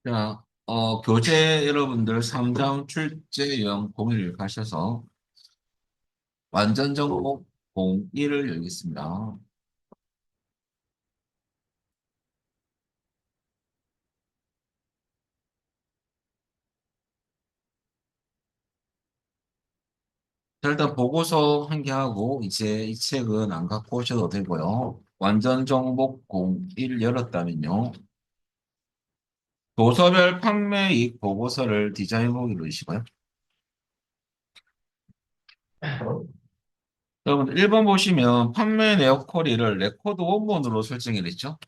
자, 교재 여러분들 3장 출제형 공유를 가셔서 완전 정복 01을 열겠습니다. 자, 일단 보고서 한 개 하고 이제 이 책은 안 갖고 오셔도 되고요. 완전 정복 01 열었다면요. 도서별 판매익 보고서를 디자인 보기로 주시고요. 여러분 1번 보시면 판매 내역 코리를 레코드 원본으로 설정이 됐죠.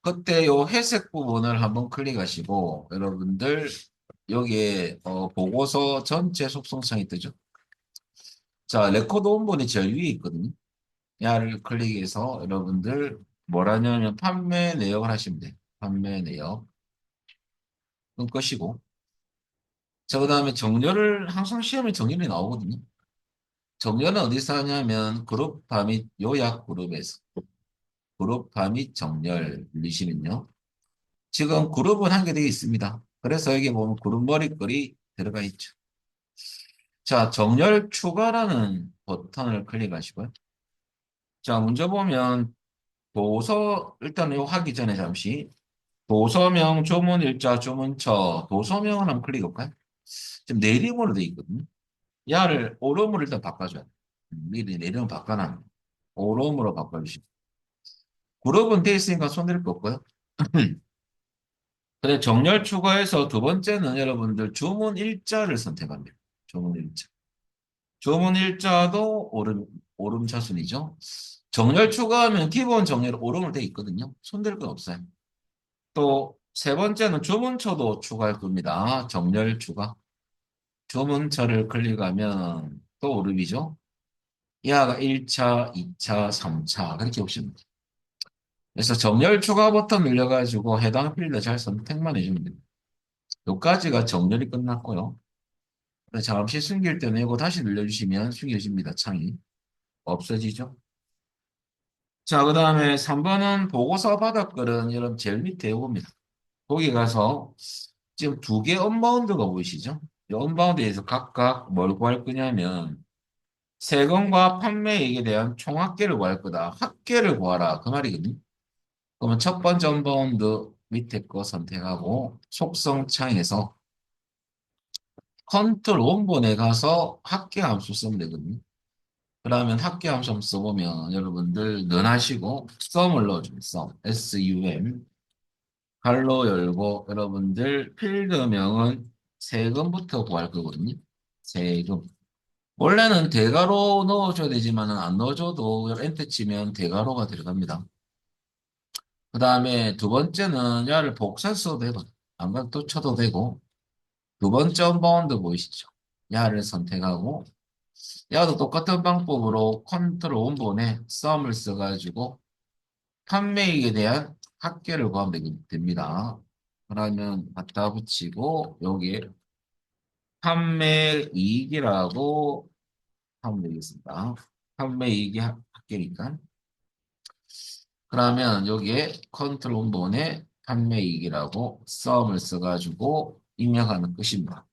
그때 요 회색 부분을 한번 클릭하시고 여러분들 여기에 보고서 전체 속성창이 뜨죠. 자, 레코드 원본이 제일 위에 있거든요. 야를 클릭해서 여러분들 뭐라냐면 판매 내역을 하시면 돼요. 판매 내역. 그럼 끝이고. 자, 그 다음에 정렬을 항상 시험에 정렬이 나오거든요. 정렬은 어디서 하냐면 그룹화 및 요약 그룹에서 그룹화 및 정렬 눌리시면요. 지금 그룹은 한 개 되어 있습니다. 그래서 여기 보면 그룹 머리글이 들어가 있죠. 자, 정렬 추가라는 버튼을 클릭하시고요. 자, 문제 보면 도서, 일단 이거 하기 전에 잠시 도서명, 조문일자, 조문처, 도서명을 한번 클릭해볼까요? 지금 내림으로 되어 있거든요. 야를 오름으로 일단 바꿔줘야 돼요. 미리 내림을 바꿔놔. 오름으로 바꿔주시고. 그룹은 되어 있으니까 손댈 거 없고요. 근데 정렬 추가해서 두 번째는 여러분들 주문 일자를 선택합니다. 주문 일자. 주문 일자도 오름 차순이죠. 정렬 추가하면 기본 정렬 오름으로 돼 있거든요. 손댈 건 없어요. 또 세 번째는 주문처도 추가할 겁니다. 정렬 추가. 주문처를 클릭하면 또 오름이죠. 이하가 1차, 2차, 3차 그렇게 보시면 돼요. 그래서 정렬 추가 버튼 눌려가지고 해당 필드 잘 선택만 해주면 됩니다. 여기까지가 정렬이 끝났고요. 잠시 숨길 때 내고 다시 눌러주시면 숨겨집니다. 창이. 없어지죠. 자, 그 다음에 3번은 보고서 바닥글은 여러분 제일 밑에 요겁니다. 거기 가서 지금 두 개 언바운드가 보이시죠? 이 언바운드에서 각각 뭘 구할 거냐면 세금과 판매액에 대한 총합계를 구할 거다. 합계를 구하라. 그 말이거든요. 그러면 첫 번째 언바운드 밑에 거 선택하고 속성 창에서 컨트롤 원본에 가서 합계 함수 쓰면 되거든요. 그러면 합계 함수 한번 써보면 여러분들 넌하시고 썸을 넣어줍니다. 썸, SUM 갈로 열고 여러분들 필드명은 세금부터 구할 거거든요. 세금. 원래는 대괄호 넣어줘야 되지만은 안 넣어줘도 엔터 치면 대괄호가 들어갑니다. 그 다음에 두 번째는 야를 복사 써도 되고 안 그래도 또 쳐도 되고 두 번째 언바운드 보이시죠? 야를 선택하고 야도 똑같은 방법으로 컨트롤 원본에 썸을 써가지고 판매액에 대한 합계를 구하면 됩니다. 그러면 갖다 붙이고 여기에 판매이익이라고 하면 되겠습니다. 판매이익이 합계니까. 그러면 여기에 컨트롤 원본에 판매이익이라고 썸을 써가지고 입력하는 끝입니다.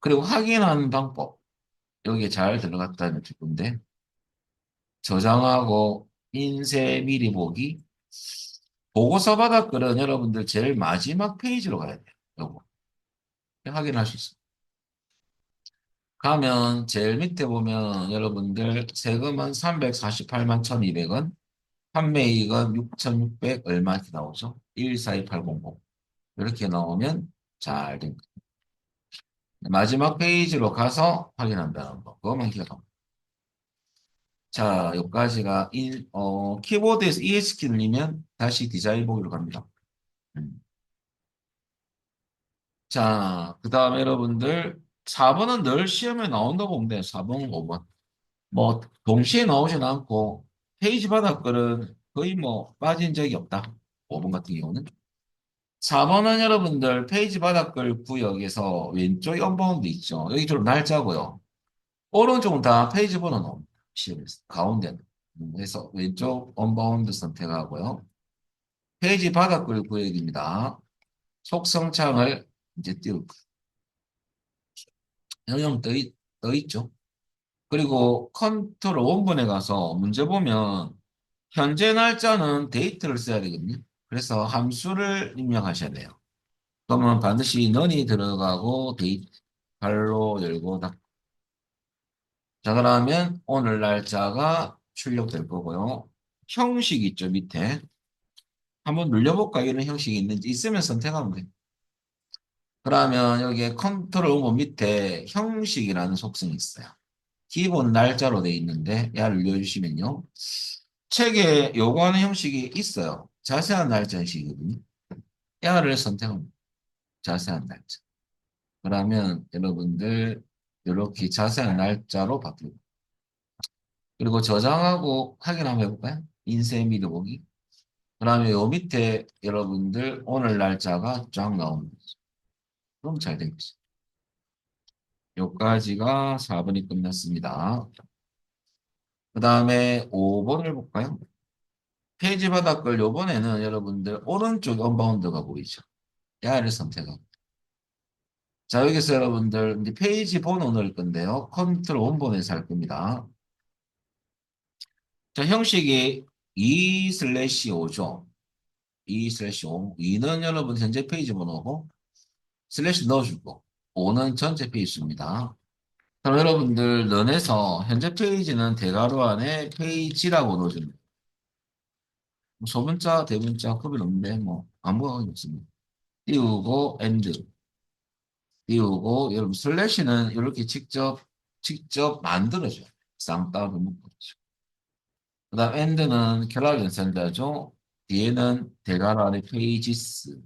그리고 확인하는 방법. 여기에 잘 들어갔다는 기분데 저장하고 인쇄 미리 보기. 보고서 바닥글은 여러분들 제일 마지막 페이지로 가야 돼요. 요거. 확인할 수 있습니다. 가면 제일 밑에 보면 여러분들 세금은 348만 1,200원, 판매이익은 6,600 얼마 이렇게 나오죠. 142800. 이렇게 나오면 잘 됩니다. 마지막 페이지로 가서 확인한다는 거. 그것만 기억하면. 자, 여기까지가 키보드에서 ES키 눌리면 다시 디자인 보기로 갑니다. 음. 자, 그 다음에 여러분들 4번은 늘 시험에 나온다고 보면 돼요. 4번, 5번. 뭐 동시에 나오진 않고 페이지 바닥글은 거의 뭐 빠진 적이 없다. 5번 같은 경우는. 4번은 여러분들 페이지 바닥글 구역에서 왼쪽에 언바운드 있죠. 여기 좀 날짜고요. 오른쪽은 다 페이지 번호 나옵니다. 시험에서. 가운데는. 그래서 왼쪽 언바운드 선택하고요. 페이지 바닥글 구역입니다. 속성창을 이제 띄울 거예요. 영영 떠 있죠. 그리고 컨트롤 원본에 가서 문제 보면 현재 날짜는 데이트를 써야 되거든요. 그래서 함수를 입력하셔야 돼요. 그러면 반드시 넌이 들어가고 데이트 발로 열고 닫고. 자, 그러면 오늘 날짜가 출력될 거고요. 형식 있죠, 밑에. 한번 눌려볼까? 이런 형식이 있는지 있으면 선택하면 돼요. 그러면 여기에 컨트롤 원본 밑에 형식이라는 속성이 있어요. 기본 날짜로 돼 있는데 얘를 눌러주시면요. 책에 요구하는 형식이 있어요. 자세한 날짜 형식이거든요. 얘를 선택합니다. 자세한 날짜. 그러면 여러분들 이렇게 자세한 날짜로 바뀌고 그리고 저장하고 확인 한번 해볼까요? 인쇄 및 보기. 그러면 요 밑에 여러분들 오늘 날짜가 쫙 나옵니다. 그럼 잘 되겠죠. 요까지가 4번이 끝났습니다. 그 다음에 5번을 볼까요? 페이지 바닥글 요번에는 여러분들 오른쪽 언바운드가 보이죠. 야를 선택하고. 자, 여기서 여러분들 이제 페이지 번호 넣을 건데요. 컨트롤 원본에서 할 겁니다. 자, 형식이 2 슬래시 5죠. 2 슬래시 5. 2는 여러분 현재 페이지 번호고 슬래시 넣어주고 5는 전체 페이지입니다. 그럼 여러분들 런에서 현재 페이지는 대괄호 안에 페이지라고 넣어줍니다. 뭐 소문자, 대문자 구별 없는데 뭐 아무거나 없습니다. 띄우고 엔드 띄우고 여러분 슬래시는 이렇게 직접 만들어줘요. 쌍따로 묶어줘. 그다음 엔드는 결합 연산자죠. 뒤에는 대괄호 안에 페이지스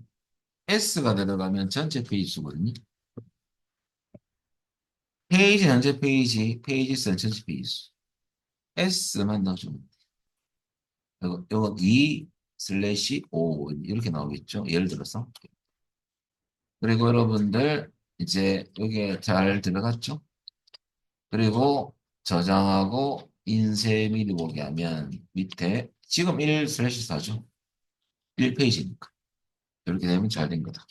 S가 들어가면 전체 페이지 수거든요. 페이지 전체 페이지 페이지스는 전체 페이지 수. S만 넣어주면 돼요. 이거 2 슬래시 5 이렇게 나오겠죠. 예를 들어서 그리고 여러분들 이제 여기에 잘 들어갔죠? 그리고 저장하고 인쇄 미리 보기 하면 밑에 지금 1 슬래시 4죠? 1페이지니까. 이렇게 되면 잘 된 거다.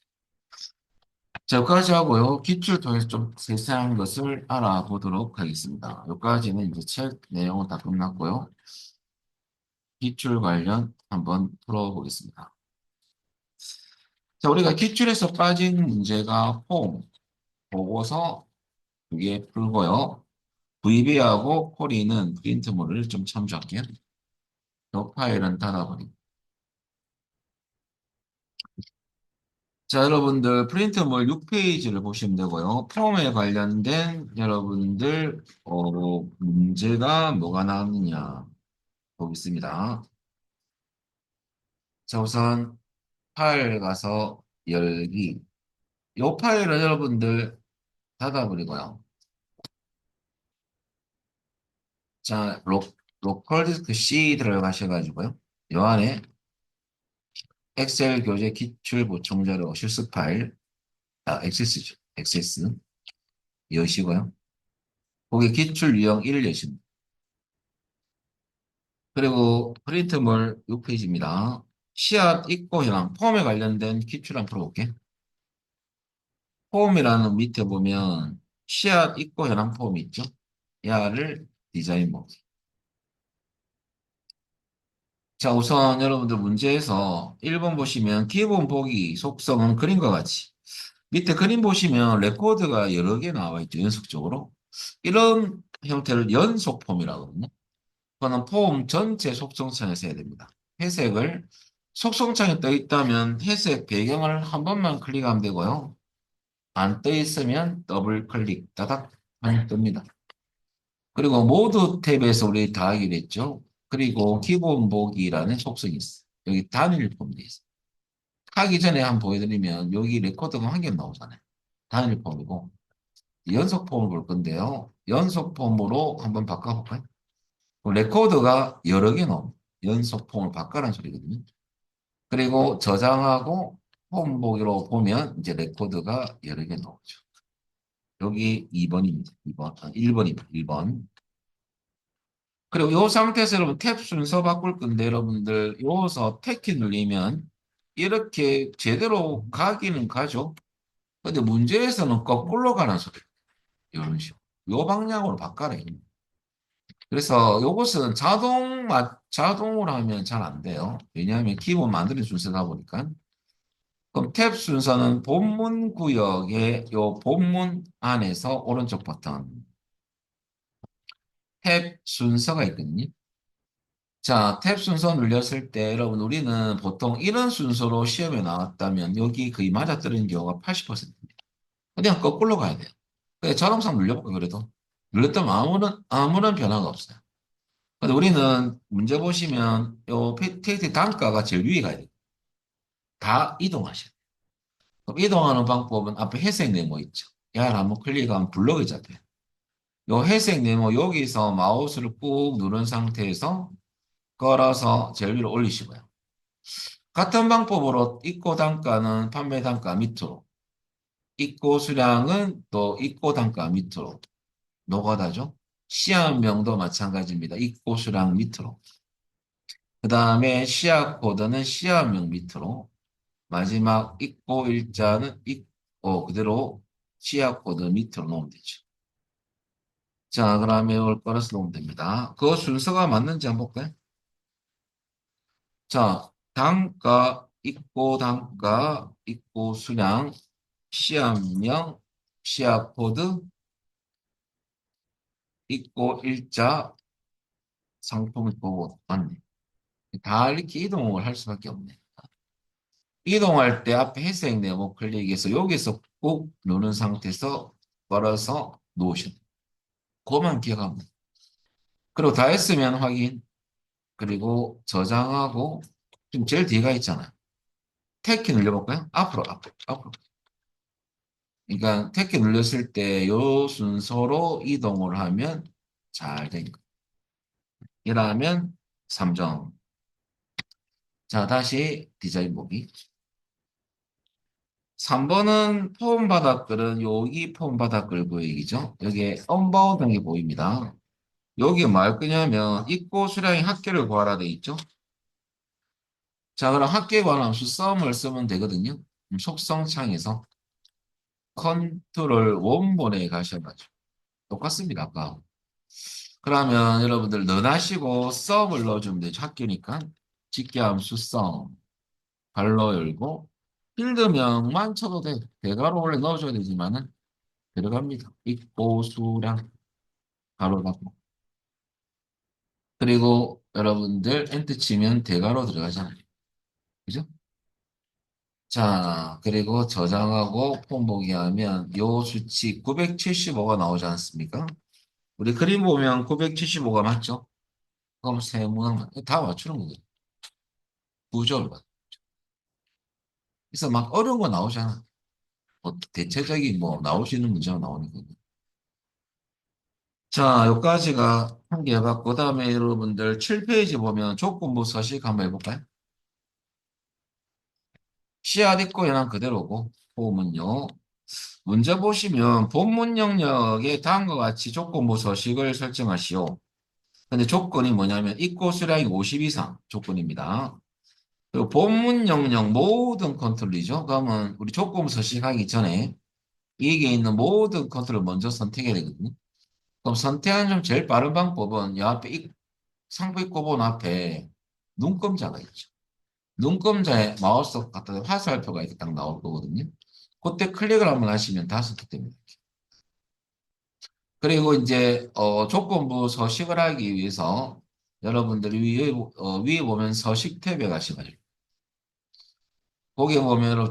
자, 여기까지 하고요. 기출 통해서 좀 세세한 것을 알아보도록 하겠습니다. 여기까지는 이제 책 내용은 다 끝났고요. 기출 관련 한번 풀어보겠습니다. 자, 우리가 기출에서 빠진 문제가 폼, 보고서 두 개 풀고요. VB하고 코리는 프린트물을 좀 참조할게요. 이 파일은 닫아버리고. 자, 여러분들 프린트물 6페이지를 보시면 되고요. 폼에 관련된 여러분들 문제가 뭐가 나왔느냐 보겠습니다. 자, 우선 파일 가서 열기. 이 파일은 여러분들 닫아버리고요. 자, 로컬 디스크 C 들어가셔가지고요. 요 안에 엑셀 교재 기출 보충 자료 실습 파일, 액세스죠. 액세스 여시고요. 거기 기출 유형 1 여십니다. 그리고 프린트물 6페이지입니다. 시앗 입고 현황, 폼에 관련된 기출 한번 풀어볼게. 폼이라는 밑에 보면 시앗 입고 현황 폼이 있죠. 야를 디자인 보기. 자, 우선 여러분들 문제에서 1번 보시면 기본 보기 속성은 그림과 같이. 밑에 그림 보시면 레코드가 여러 개 나와 있죠. 연속적으로. 이런 형태를 연속 폼이라고 하거든요. 그거는 폼 전체 속성창에서 해야 됩니다. 회색을 속성창에 떠 있다면 회색 배경을 한 번만 클릭하면 되고요. 안 떠 있으면 더블 클릭 따닥 하면 뜹니다. 그리고 모두 탭에서 우리 다 하게 됐죠. 그리고 기본 보기라는 속성이 있어요. 여기 단일 폼도 있어요. 하기 전에 한번 보여드리면 여기 레코드가 한 개 나오잖아요. 단일 폼이고 연속 폼을 볼 건데요. 연속 폼으로 한번 바꿔볼까요? 레코드가 여러 개 나옵니다. 연속 폼을 바꿔라는 소리거든요. 그리고 저장하고 폼 보기로 보면 이제 레코드가 여러 개 나오죠. 여기 2번입니다. 2번, 1번입니다. 1번. 그리고 이 상태에서 여러분 탭 순서 바꿀 건데 여러분들 요서 탭키 눌리면 이렇게 제대로 가기는 가죠. 근데 문제에서는 거꾸로 가는 소리. 이런 식으로. 요 방향으로 바꿔라. 그래서 요것은 자동으로 하면 잘 안 돼요. 왜냐하면 기본 만드는 순서다 보니까. 그럼 탭 순서는 본문 구역의 요 본문 안에서 오른쪽 버튼. 탭 순서가 있거든요. 자, 탭 순서 눌렸을 때 여러분 우리는 보통 이런 순서로 시험에 나왔다면 여기 거의 맞아떨어진 경우가 80%입니다. 그냥 거꾸로 가야 돼요. 근데 자동상 눌려볼까 그래도? 눌렸다면 아무런 변화가 없어요. 근데 우리는 문제 보시면 요 PTT 단가가 제일 위에 가야 돼요. 다 이동하셔야 돼요. 그럼 이동하는 방법은 앞에 회색 네모 있죠. 얘를 한번 클릭하면 블록이 잡혀요. 요 회색 네모 여기서 마우스를 꾹 누른 상태에서 걸어서 제일 위로 올리시고요. 같은 방법으로 입고 단가는 판매 단가 밑으로, 입고 수량은 또 입고 단가 밑으로 노가다죠. 시험명도 마찬가지입니다. 입고 수량 밑으로. 그 다음에 시약 코드는 시험명 밑으로. 마지막 입고 일자는 그대로 시약 코드 밑으로 놓으면 되죠. 자, 그러면 이걸 걸어서 놓으면 됩니다. 그 순서가 맞는지 한번 볼까요? 자, 단가, 입고 단가, 입고 수량, 시험명, 시약 코드, 입고 일자, 상품 입고 맞네. 다 이렇게 이동을 할 수밖에 없네. 이동할 때 앞에 회색 네모 클릭해서 여기서 꾹 누른 상태에서 걸어서 놓으셔야 돼요. 그것만 기억하면 돼요. 그리고 다 했으면 확인, 그리고 저장하고, 지금 제일 뒤가 있잖아요. 탭키 눌려볼까요? 앞으로. 그러니까 탭키 눌렸을 때 요 순서로 이동을 하면 잘 되니까. 이러면 3점. 자, 다시 디자인 보기. 3번은 폼 바닥글은 여기 폼 바닥글 구역이죠. 여기에 언바운드 게 보입니다. 여기 뭘 끄냐면 입고 수량의 합계를 구하라 돼 있죠. 자, 그럼 합계 구하는 함수 썸을 쓰면 되거든요. 속성 창에서 컨트롤 원본에 가셔가지고 똑같습니다. 아까. 그러면 여러분들 넣어하시고 썸을 넣어주면 되죠. 합계니까 직계함수 썸 발로 열고 필드명만 쳐도 돼. 대괄호 원래 넣어줘야 되지만은 들어갑니다. 입고 수량 가로 닫고. 그리고 여러분들 엔트 치면 대괄호 들어가잖아요. 그죠? 자, 그리고 저장하고 폼 보기 하면 요 수치 975가 나오지 않습니까? 우리 그림 보면 975가 맞죠? 그럼 세모랑 다 맞추는 거거든요. 구조를 봐. 그래서 막 어려운 거 나오잖아. 뭐 대체적인 뭐 나올 수 있는 문제가 나오니까. 자, 여기까지가 한 개 해봤고, 그 다음에 여러분들 7페이지 보면 조건부 서식 한번 해볼까요? 씨앗 있고 연한 그대로고, 폼은요. 문제 보시면 본문 영역에 다음과 같이 조건부 서식을 설정하시오. 근데 조건이 뭐냐면 입고 수량이 50 이상 조건입니다. 그리고 본문 영역 모든 컨트롤이죠. 그러면 우리 조건부 서식하기 전에 여기에 있는 모든 컨트롤을 먼저 선택해야 되거든요. 그럼 선택하는 좀 제일 빠른 방법은 이 앞에 상부 입고 본 앞에 눈금자가 있죠. 눈금자에 마우스 갖다 대면 화살표가 이렇게 딱 나올 거거든요. 그때 클릭을 한번 하시면 다 선택됩니다. 그리고 이제 조건부 서식을 하기 위해서 여러분들이 위에 보면 서식 탭에 가시면 거기에 보면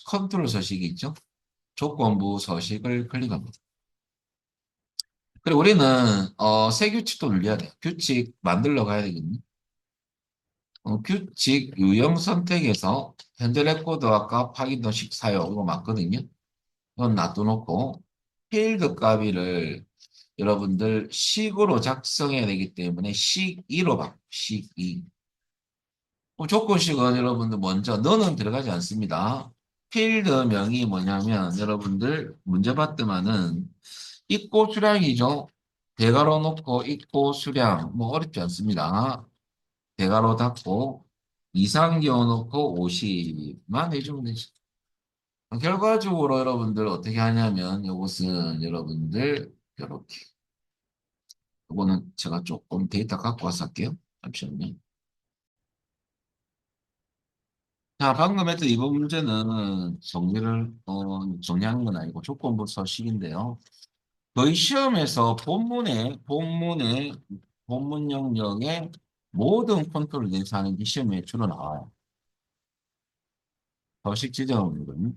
컨트롤 서식이 있죠. 조건부 서식을 클릭합니다. 그리고 우리는 새 규칙도 눌려야 돼요. 규칙 만들러 가야 되거든요. 규칙 유형 선택에서 현재 레코드 아까 확인도식 사용 이거 맞거든요. 이건 놔둬놓고 필드 값을 여러분들 식으로 작성해야 되기 때문에 식2로 바꿔 식2. 조건식은 여러분들 먼저 너는 들어가지 않습니다. 필드명이 뭐냐면 여러분들 문제 봤더만은 입고 수량이죠. 대괄호 놓고 입고 수량 뭐 어렵지 않습니다. 대괄호 닫고 이상 기어놓고 50만 해주면 되지. 결과적으로 여러분들 어떻게 하냐면 이것은 여러분들 이렇게 이거는 제가 조금 데이터 갖고 와서 할게요. 잠시만요. 자, 방금 했던 이번 문제는 정리하는 건 아니고 조건부 서식인데요. 저희 시험에서 본문 영역의 모든 컨트롤 대사하는 게 시험에 주로 나와요. 서식 지정이거든요.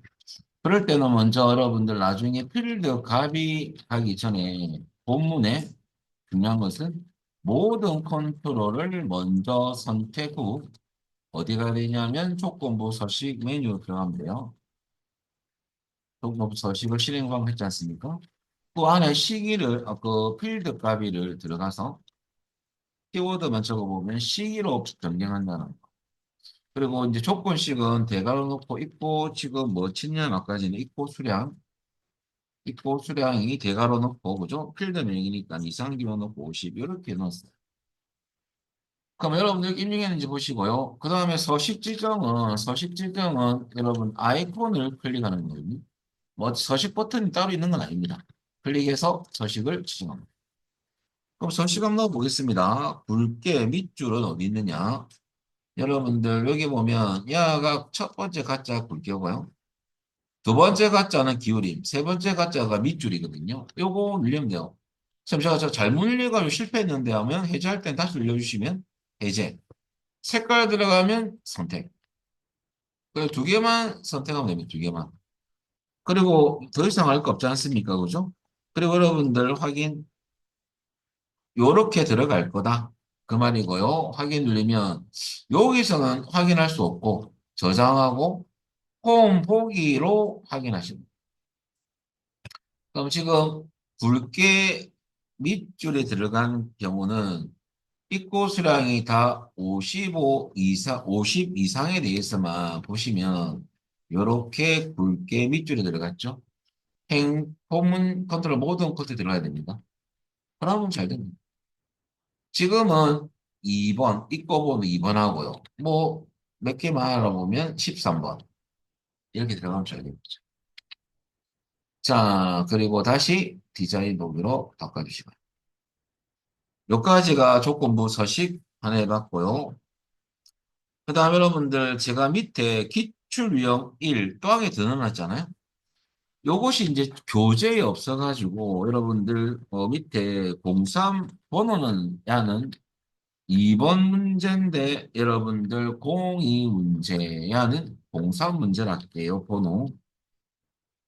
그럴 때는 먼저 여러분들 나중에 필드 값이 하기 전에 본문에 중요한 것은 모든 컨트롤을 먼저 선택 후 어디가 되냐면 조건부 서식 메뉴 들어가면 돼요. 조건부 서식을 실행 했지 않습니까? 그 안에 그 필드 값을 들어가서 키워드만 적어보면 시기로 변경한다는 거. 그리고 이제 조건식은 대괄호 놓고 있고 지금 뭐 친년까지는 있고 수량이 대괄호 놓고 그죠? 필드 명이니까 이상기호 놓고 50 이렇게 넣었어요. 그럼 여러분들 입력했는지 보시고요. 그 다음에 서식 지정은 여러분 아이콘을 클릭하는 거거든요. 뭐 서식 버튼이 따로 있는 건 아닙니다. 클릭해서 서식을 지정합니다. 그럼 서식 한번 넣어보겠습니다. 굵게 밑줄은 어디 있느냐? 여러분들 여기 보면 야가 첫 번째 가짜 굵게고요. 두 번째 가짜는 기울임, 세 번째 가짜가 밑줄이거든요. 요거 늘리면 돼요. 지금 제가 잘못 늘려가지고 실패했는데 하면 해제할 땐 다시 늘려주시면 해제. 색깔 들어가면 선택. 그리고 두 개만 선택하면 됩니다. 두 개만. 그리고 더 이상 할 거 없지 않습니까? 그죠? 그리고 여러분들 확인, 요렇게 들어갈 거다. 그 말이고요. 확인 누르면 여기서는 확인할 수 없고 저장하고 홈 보기로 확인하십니다. 그럼 지금 굵게 밑줄에 들어간 경우는 입고 수량이 다 50 이상에 대해서만 보시면 이렇게 굵게 밑줄에 들어갔죠. 포문 컨트롤 모든 컨트롤 들어가야 됩니다. 그러면 잘 됩니다. 지금은 2번, 입고 보면 2번 하고요. 뭐 몇 개만 알아보면 13번 이렇게 들어가면 잘 됩니다. 자, 그리고 다시 디자인 보기로 바꿔주시고요. 여기까지가 조건부 서식 하나 해봤고요. 그 다음에 여러분들 제가 밑에 기출 유형 1 또하게 더 넣어놨잖아요. 요것이 이제 교재에 없어가지고 여러분들 밑에 03 번호는 야는 2번 문제인데 여러분들 02 문제 야는 03 문제를 할게요.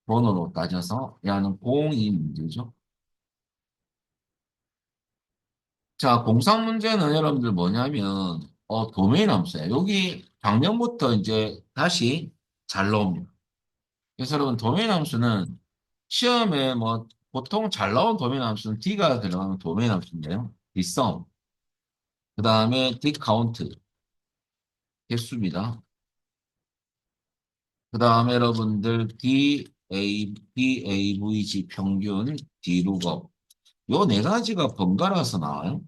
번호로 따져서 야는 02 문제죠. 자, 공상 문제는 여러분들 뭐냐면, 도메인 함수예요. 여기 작년부터 이제 다시 잘 나옵니다. 그래서 여러분, 도메인 함수는 시험에 뭐, 보통 잘 나온 도메인 함수는 D가 들어가는 도메인 함수인데요. Dsum, 그 다음에 Dcount, 개수입니다. 그 다음에 여러분들 DAVG 평균, Dlookup. 요 네 가지가 번갈아서 나와요.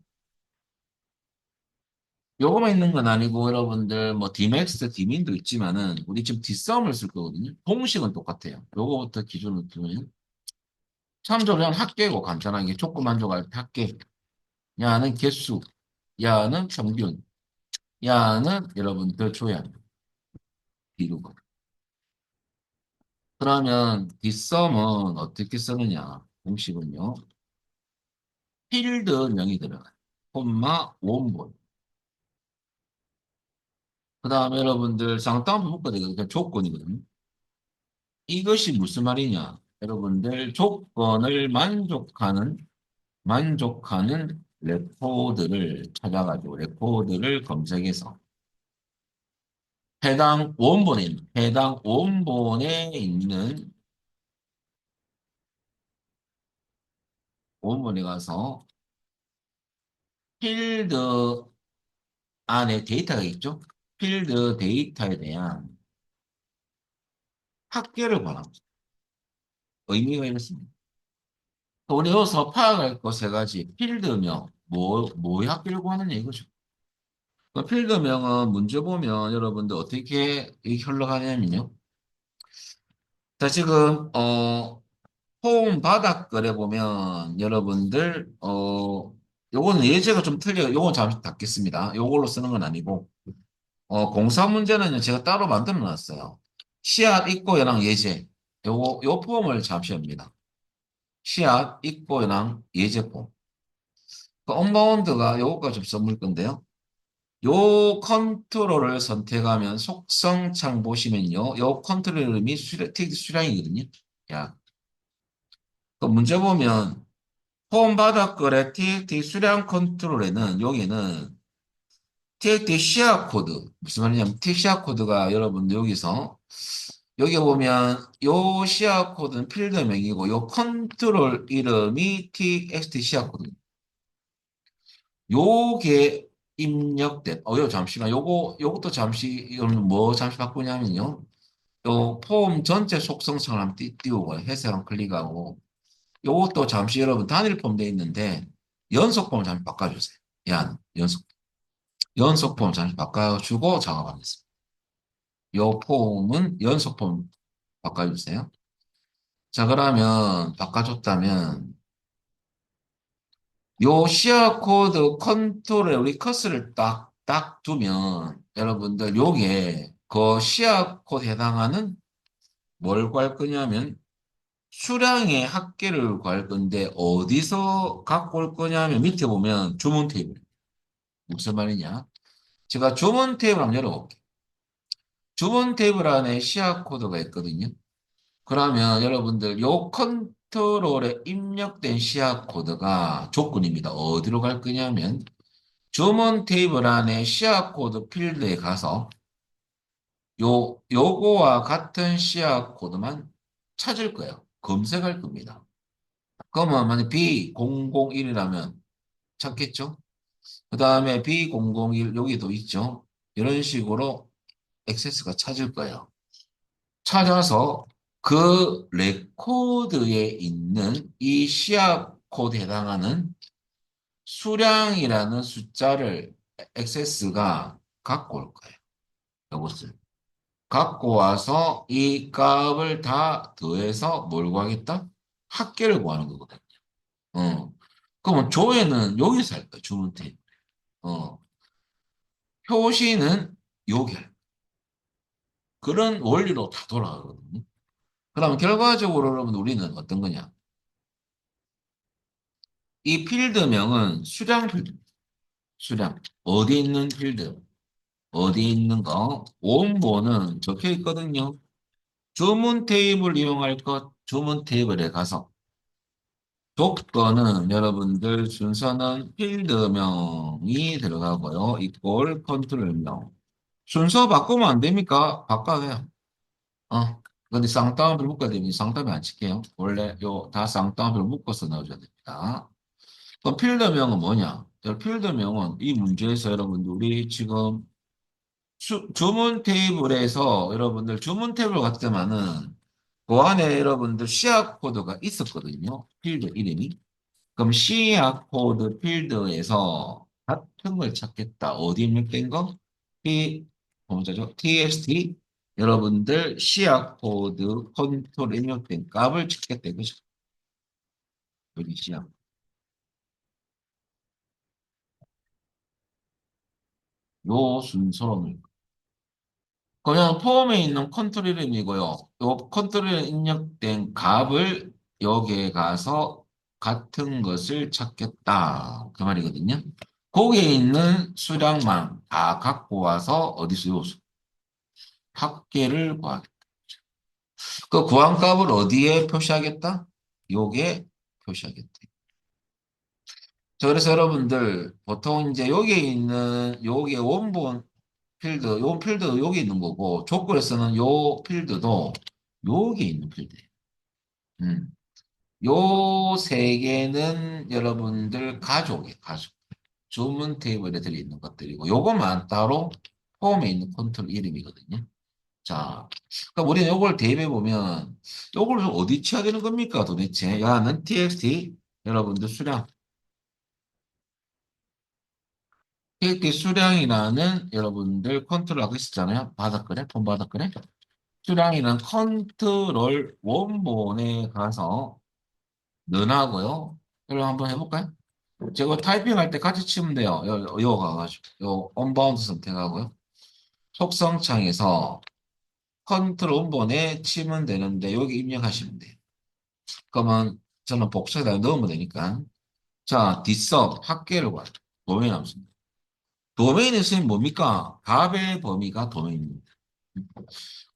요거만 있는 건 아니고 여러분들 뭐 Dmax, D민도 있지만은 우리 지금 Dsum을 쓸 거거든요. 공식은 똑같아요. 요거부터 기준으로 두면 참조를 그냥 합계고 간단하게 조건 만족할 때 합계. 야는 개수, 야는 평균, 야는 여러분들 조양, 비루고. 그러면 Dsum은 어떻게 쓰느냐? 공식은요. 필드명이 들어가요. 콤마 원본. 그 다음에 여러분들 쌍따옴표 묶어야 되거든요. 조건이거든요. 이것이 무슨 말이냐? 여러분들 조건을 만족하는 레코드를 찾아가지고 레코드를 검색해서 해당 원본에 있는 원본에 가서 필드 안에 데이터가 있죠? 필드 데이터에 대한 합계를 권합니다. 의미가 이렇습니다. 우리 여기서 파악할 것 세 가지 필드명, 뭐의 합계를 구하느냐 이거죠. 그 필드명은 문제 보면 여러분들 어떻게 이 흘러가냐면요. 자, 지금, 폼 바닥글에 보면 여러분들, 요거는 예제가 좀 틀려요. 요건 잠시 닫겠습니다. 요걸로 쓰는 건 아니고, 공사 문제는 제가 따로 만들어 놨어요. 시앗 입고연항 예제. 요 폼을 잠시 합니다. 시앗 입고연항 예제 폼. 그 언바운드가 요거까지 좀 써볼 건데요. 요 컨트롤을 선택하면 속성창 보시면요. 요 컨트롤 이름이 수량이거든요. 야, 그 문제 보면 폼 바닥글의 TXT 수량 컨트롤에는 여기는 TXT 시아 코드 무슨 말이냐면 T 시아 코드가 여러분들 여기서 여기 보면 요 시아 코드는 필드명이고 요 컨트롤 이름이 TXT 시아 코드. 요게 입력된 요 잠시만 요것도 잠시 이거는 뭐 잠시 바꾸냐면요. 요 폼 전체 속성성을 한번 띄우고 해석 한 클릭하고 요것도 잠시 여러분 단일 폼 돼 있는데 연속 폼을 잠시 바꿔주세요. 연속 폼 잠시 바꿔주고 작업하겠습니다. 요 폼은 연속 폼 바꿔주세요. 자, 그러면 바꿔줬다면 요 시어 코드 컨트롤에 우리 커서를 딱 두면 여러분들 요게 그 시어 코드 해당하는 뭘 구할 거냐면 수량의 합계를 구할 건데 어디서 갖고 올 거냐면 밑에 보면 주문 테이블. 무슨 말이냐? 제가 주문 테이블 한번 열어볼게요. 주문 테이블 안에 시야 코드가 있거든요. 그러면 여러분들 요 컨트롤에 입력된 시야 코드가 조건입니다. 어디로 갈 거냐면 주문 테이블 안에 시야 코드 필드에 가서 요거와 같은 시야 코드만 찾을 거예요. 검색할 겁니다. 그러면 만약 B001이라면 찾겠죠? 그 다음에 B001 여기도 있죠? 이런 식으로 액세스가 찾을 거예요. 찾아서 그 레코드에 있는 이 시압 코드에 해당하는 수량이라는 숫자를 액세스가 갖고 올 거예요. 이것을. 갖고 와서 이 값을 다 더해서 뭘 구하겠다? 합계를 구하는 거거든요. 어. 그러면 조회는 여기서 할 거예요. 주문 테이블. 어. 표시는 여기 할 거예요. 그런 원리로 다 돌아가거든요. 그럼 결과적으로 여러분 우리는 어떤 거냐? 이 필드명은 수량 필드, 수량. 어디 있는 필드, 어디 있는 거, 원본은 적혀 있거든요. 주문 테이블 이용할 것, 주문 테이블에 가서 조건은 여러분들 순서는 필드명이 들어가고요. 이꼴 컨트롤명. 순서 바꾸면 안 됩니까? 바꿔야 해요. 근데 쌍따옴표를 묶어야 됩니다. 쌍따옴표 안 칠게요. 원래 요 다 쌍따옴표를 묶어서 넣어줘야 됩니다. 그럼 필드명은 뭐냐? 필드명은 이 문제에서 여러분들 우리 지금 주문 테이블에서 여러분들 주문 테이블 같으면은 그 안에 여러분들 시약 코드가 있었거든요. 필드 이름이. 그럼 시약 코드 필드에서 같은 걸 찾겠다. 어디 입력된 거? T, 뭐죠? TXT 여러분들 시약 코드 컨트롤 입력된 값을 찾겠다. 이거죠. 여기 시약. 요 순서로 넣을 그냥 폼에 있는 컨트롤 이름이고요. 요 컨트롤에 입력된 값을 여기에 가서 같은 것을 찾겠다. 그 말이거든요. 거기에 있는 수량만 다 갖고 와서 어디서 요수 합계를 구하겠다. 그 구한 값을 어디에 표시하겠다? 요게 표시하겠다. 자, 그래서 여러분들 보통 이제 여기에 있는 요게 원본 필드, 요 필드 여기 있는 거고 조건에서는 요 필드도 여기 있는 필드예요. 음. 요 세 개는 여러분들 가족이에요, 가족. 주문 테이블에 들어있는 것들이고 요것만 따로 폼에 있는 컨트롤 이름이거든요. 자, 그럼 우리는 요걸 대입해 보면 요걸 좀 어디 쳐야 되는 겁니까 도대체? 야는 txt 여러분들 수량 KT 수량이라는 여러분들 컨트롤하고 있었잖아요. 바닥그래? 본 바닥그래? 수량이라는 컨트롤 원본에 가서 는하고요. 이걸 한번 해볼까요? 제가 타이핑할 때 같이 치면 돼요. 요 가가지고 요 언바운드 선택하고요. 속성창에서 컨트롤 원본에 치면 되는데 여기 입력하시면 돼요. 그러면 저는 복사에다 넣으면 되니까 자 뒷섬 합계를 봐요. 도메인 함수입니다. 도메인의 수는 뭡니까? 값의 범위가 도메인입니다.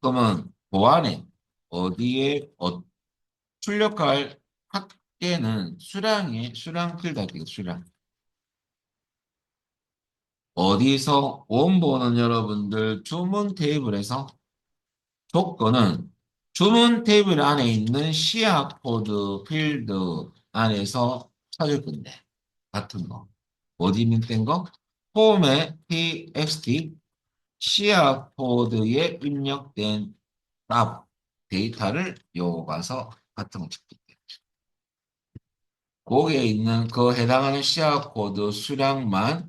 그러면 보안에 어디에 출력할 합계는 수량의 수량 필드할게요. 수량. 어디서 원본은 여러분들 주문 테이블에서 조건은 주문 테이블 안에 있는 시약 코드 필드 안에서 찾을 건데 같은 거. 어디 입력된 거? 폼에 txt 시약 코드에 입력된 값 데이터를 요거 가서 같은 거 찾게 돼요. 거기에 있는 그 해당하는 시약 코드 수량만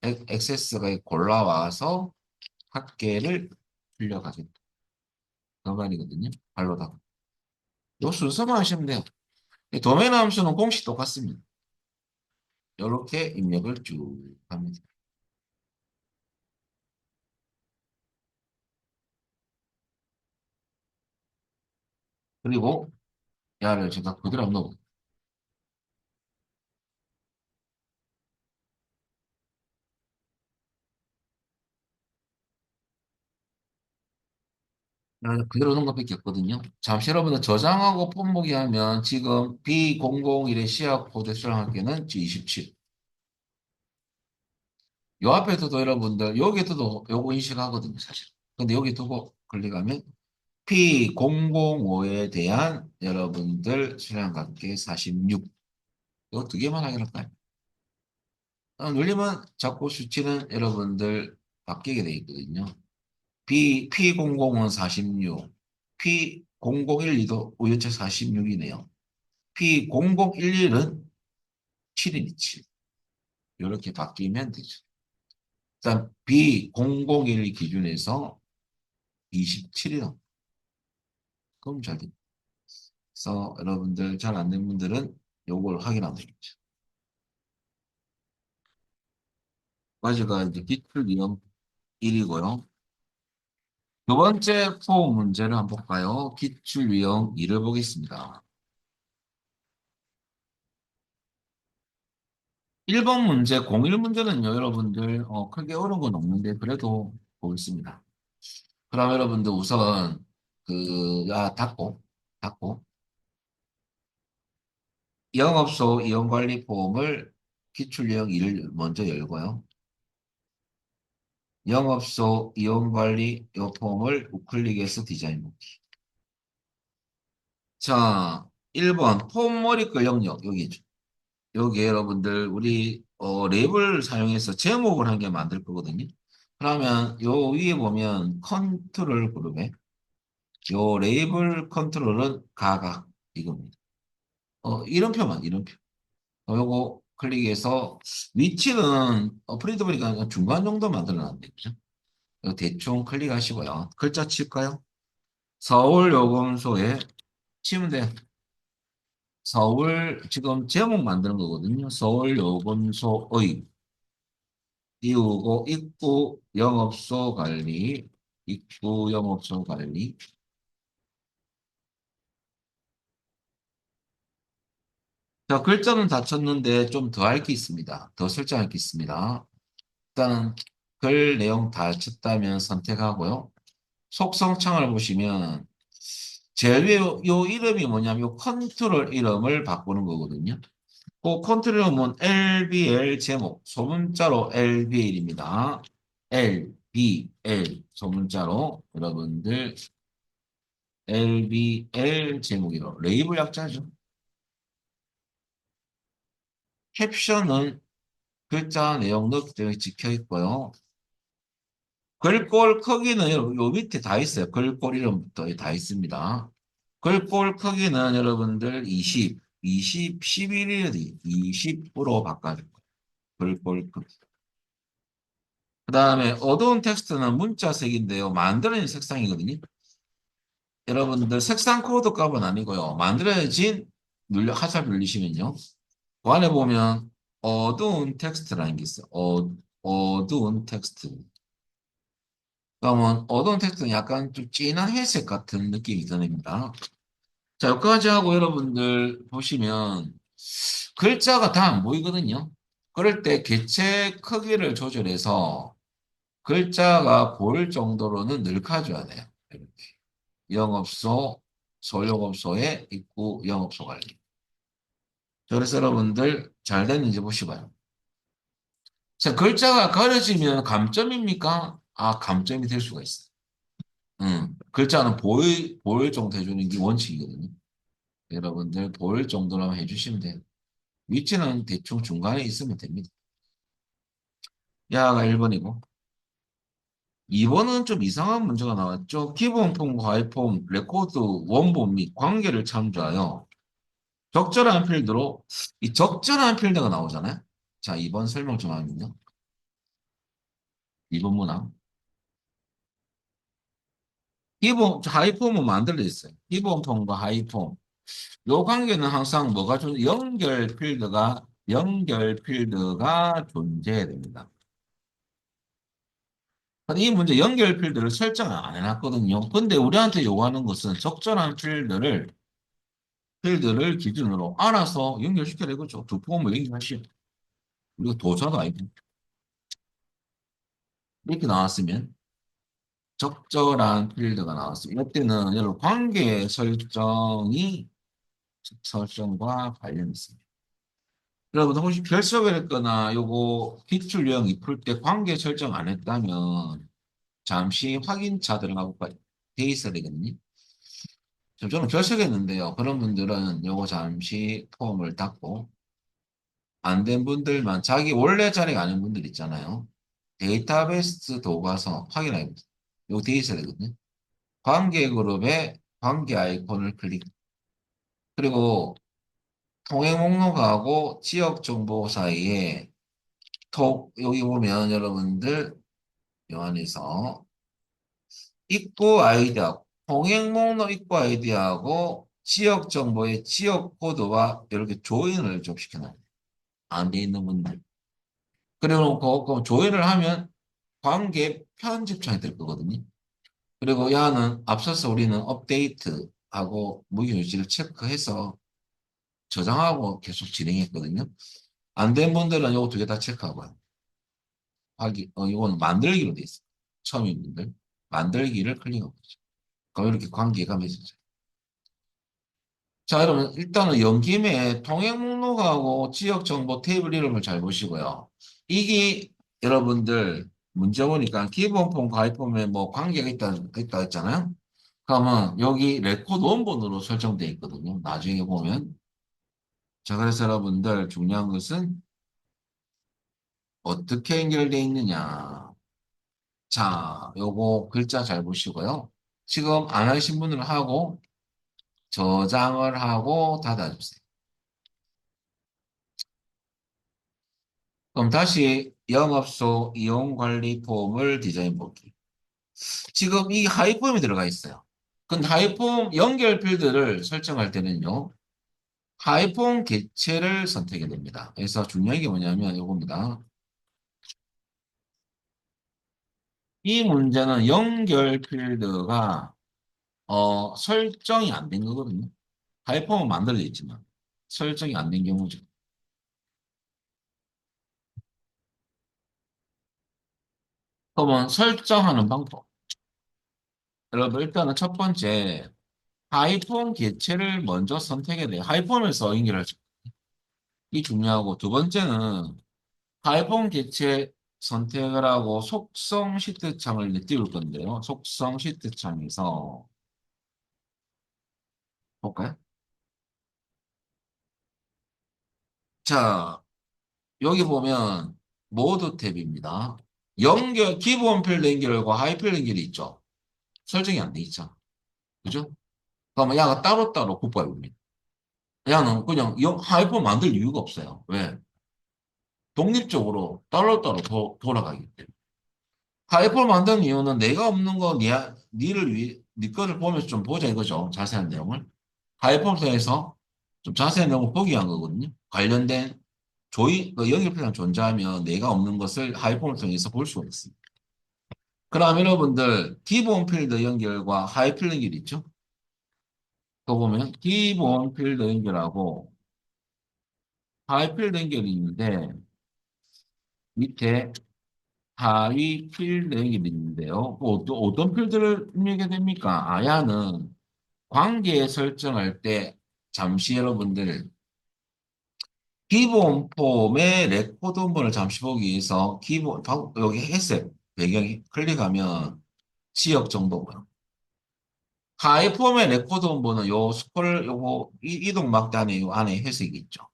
액세스가 골라와서 합계를 출력하겠다. 그 말이거든요. 발로다가. 요 순서만 하시면 돼요. 도메인 함수는 공식 똑같습니다. 이렇게 입력을 쭉 합니다. 그리고 야를 제가 그대로 한번 넣어볼게요. 그대로 넣은 것밖에 없거든요. 잠시 여러분들 저장하고 폰보기 하면 지금 B001의 시약 코드 수량하기는 G27. 요 앞에 두도 여러분들 여기 두도 요거 인식하거든요, 사실. 근데 여기 두고 클릭하면 P005에 대한 여러분들 수량관계 46. 이거 두 개만 하기로 할까요? 눌리면 자꾸 수치는 여러분들 바뀌게 돼 있거든요. P00은 46, P0012도 우연치 46이네요. P0011은 7이니 7. 이렇게 바뀌면 되죠. 일단 B001 기준에서 27이요. 그럼 잘 됩니다. 그래서 여러분들 잘 안 된 분들은 요걸 확인하면 되겠죠. 가지가 이제 기출 이름 1이고요. 두 번째 포 문제를 한번 볼까요? 기출 유형 2를 보겠습니다. 1번 문제, 01 문제는요, 여러분들, 크게 어려운 건 없는데, 그래도 보겠습니다. 그럼 여러분들 우선, 닫고, 영업소 이용관리 폼을 기출 유형 2를 먼저 열고요. 영업소 이용관리 요 폼을 우클릭해서 디자인 묶기. 자, 1번 폼 머리글 영역, 여기죠. 여기 여러분들 우리 랩을 사용해서 제목을 한 개 만들 거거든요. 그러면 요 위에 보면 컨트롤 그룹에 요 레이블 컨트롤은 가각 이겁니다. 이름표만 이름표. 요거 클릭해서 위치는 프린트 보니까 중간 정도 만들어 놨는데 그죠? 이거 대충 클릭하시고요. 글자 칠까요? 서울요금소에 치면 돼요. 서울 지금 제목 만드는 거거든요. 서울요금소의 띄우고 입구 영업소 관리. 자, 글자는 다 쳤는데 좀 더 할 게 있습니다. 더 설정할 게 있습니다. 일단 글 내용 다 쳤다면 선택하고요. 속성창을 보시면 제일 위에 요 이름이 뭐냐면 요 컨트롤 이름을 바꾸는 거거든요. 그 컨트롤 이름은 LBL 제목 소문자로 LBL입니다. LBL 소문자로 여러분들 LBL 제목이로 레이블 약자죠. 캡션은 글자 내용 넣기 때문에 찍혀 있고요. 글꼴 크기는 요 밑에 다 있어요. 글꼴 이름부터 다 있습니다. 글꼴 크기는 여러분들 11이 20으로 바꿔줄 거예요. 글꼴 크기. 그 다음에 어두운 텍스트는 문자색인데요. 만들어진 색상이거든요. 여러분들 색상 코드 값은 아니고요. 만들어진 화살 눌리시면요. 그 안에 보면 어두운 텍스트라는 게 있어요. 어두운 텍스트. 그러면 어두운 텍스트는 약간 좀 진한 회색 같은 느낌이 드립니다. 자, 여기까지 하고 여러분들 보시면 글자가 다 안 보이거든요. 그럴 때 개체 크기를 조절해서 글자가 보일 정도로는 늙혀줘야 돼요. 이렇게. 영업소, 소유업소의 입구 영업소 관리. 그래서 여러분들 잘 됐는지 보시고요. 자, 글자가 가려지면 감점입니까? 아, 감점이 될 수가 있어요. 글자는 보일 정도 해주는 게 원칙이거든요. 여러분들 보일 정도로만 해주시면 돼요. 위치는 대충 중간에 있으면 됩니다. 야가 1번이고. 2번은 좀 이상한 문제가 나왔죠. 기본 폼, 과외 폼, 레코드 원본 및 관계를 참조하여 적절한 필드로 이 적절한 필드가 나오잖아요. 자, 2번 설명 좀 하면요. 2번 문항. 기본 하이폼은 만들어 있어요. 기본 폼과 하이폼. 요 관계는 항상 뭐가 연결 필드가 존재해야 됩니다. 근데 이 문제 연결 필드를 설정을 안 해놨거든요. 근데 우리한테 요구하는 것은 적절한 필드를 기준으로 알아서 연결시켜야 되겠죠. 두 폼을 연결하시오. 그리고 도자도 아니고. 이렇게 나왔으면 적절한 필드가 나왔습니다. 이때는 여러분 관계 설정과 관련이 있습니다. 여러분 혹시 결석을 했거나 요거 기출 유형이 풀 때 관계 설정 안 했다면 잠시 확인차 들어가고 돼 있어야 되거든요. 저는 결석했는데요. 그런 분들은 요거 잠시 폼을 닫고 안 된 분들만 자기 원래 자리가 아닌 분들 있잖아요. 데이터베이스 도가서 확인해 보세요. 요거 돼 있어야 되거든요. 관계 그룹에 관계 아이콘을 클릭. 그리고 통행 목록하고 지역 정보 사이에 여기 보면 여러분들 요 안에서 입구 아이디하고 통행 목록 입구 아이디하고 지역 정보의 지역 코드와 이렇게 조인을 좀 시켜놔요. 안 돼 있는 분들. 그리고 그 조인을 하면 관계 편집창이 될 거거든요. 그리고 야는 앞서서 우리는 업데이트하고 무효유지를 체크해서 저장하고 계속 진행했거든요. 안 된 분들은 요거 두 개 다 체크하고요. 이건 만들기로 돼 있어요. 처음인 분들. 만들기를 클릭하고 있죠. 그럼 이렇게 관계가 맺어져요. 자, 여러분, 일단은 연김에 통행 목록하고 지역 정보 테이블 이름을 잘 보시고요. 이게 여러분들 문제 보니까 기본 폼, 가입 폼에 뭐 관계가 있다 했잖아요. 그러면 여기 레코드 원본으로 설정되어 있거든요. 나중에 보면. 자, 그래서 여러분들 중요한 것은 어떻게 연결되어 있느냐. 자, 요거 글자 잘 보시고요. 지금 안 하신 분을 하고 저장을 하고 닫아주세요. 그럼 다시 영업소 이용관리 폼을 디자인 볼게요. 지금 이 하이폼이 들어가 있어요. 근데 하이폼 연결 필드를 설정할 때는요. 하이폼 개체를 선택해야 됩니다. 그래서 중요한 게 뭐냐면 이겁니다. 이 문제는 연결 필드가 설정이 안 된 거거든요. 하이폼은 만들어져 있지만 설정이 안 된 경우죠. 그러면 설정하는 방법. 여러분 일단은 첫 번째 하이폰 개체를 먼저 선택해야 돼요. 하이폰에서 연결할 수. 이 중요하고 두 번째는 하이폰 개체 선택을 하고 속성 시트 창을 이제 띄울 건데요. 속성 시트 창에서 볼까요? 자, 여기 보면 모드 탭입니다. 기본 필드 연결과 하이필드 연결이 있죠. 설정이 안 돼 있죠. 그죠? 그러면 야가 따로따로 국가입니다. 야는 그냥 하이폰 만들 이유가 없어요. 왜? 독립적으로 따로따로 돌아가기 때문에. 파이프를 만든 이유는 내가 없는 거 네 거를 보면서 좀 보자 이거죠. 자세한 내용을. 파이프를 통해서 좀 자세한 내용을 보기 위한 거거든요. 관련된 그 연결표가 존재하면 내가 없는 것을 하이폼을 통해서 볼 수가 있습니다. 그럼 여러분들 기본 필드 연결과 하이 필드 연결 있죠? 또 보면 기본 필드 연결하고 하이 필드 연결이 있는데 밑에 하위 필드 연결이 있는데요. 어떤 필드를 입력해야 됩니까? 아야는 관계 설정할 때 잠시 여러분들 기본 폼의 레코드 원본을 잠시 보기 위해서 여기 해석 배경 클릭하면 지역 정보고요. 하위 폼의 레코드 원본은 요 스크롤 요거 이동 막대 안에 요 안에 해석이 있죠.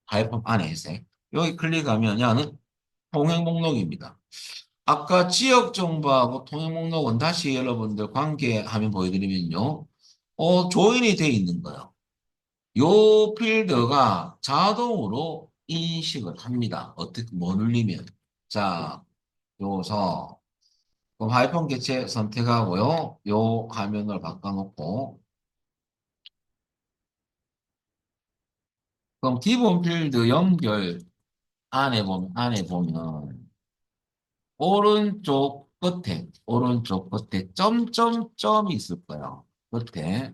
하위 폼 안에 해석. 여기 클릭하면 야는 통행 목록입니다. 아까 지역 정보하고 통행 목록은 다시 여러분들 관계화면 보여드리면요. 조인이 돼 있는 거예요. 요 필드가 자동으로 인식을 합니다. 어떻게, 뭐 눌리면. 자, 요서, 그럼 하이폰 개체 선택하고요. 요 화면을 바꿔놓고, 그럼 기본 필드 연결 안에 보면, 오른쪽 끝에 점점점이 있을 거예요. 끝에.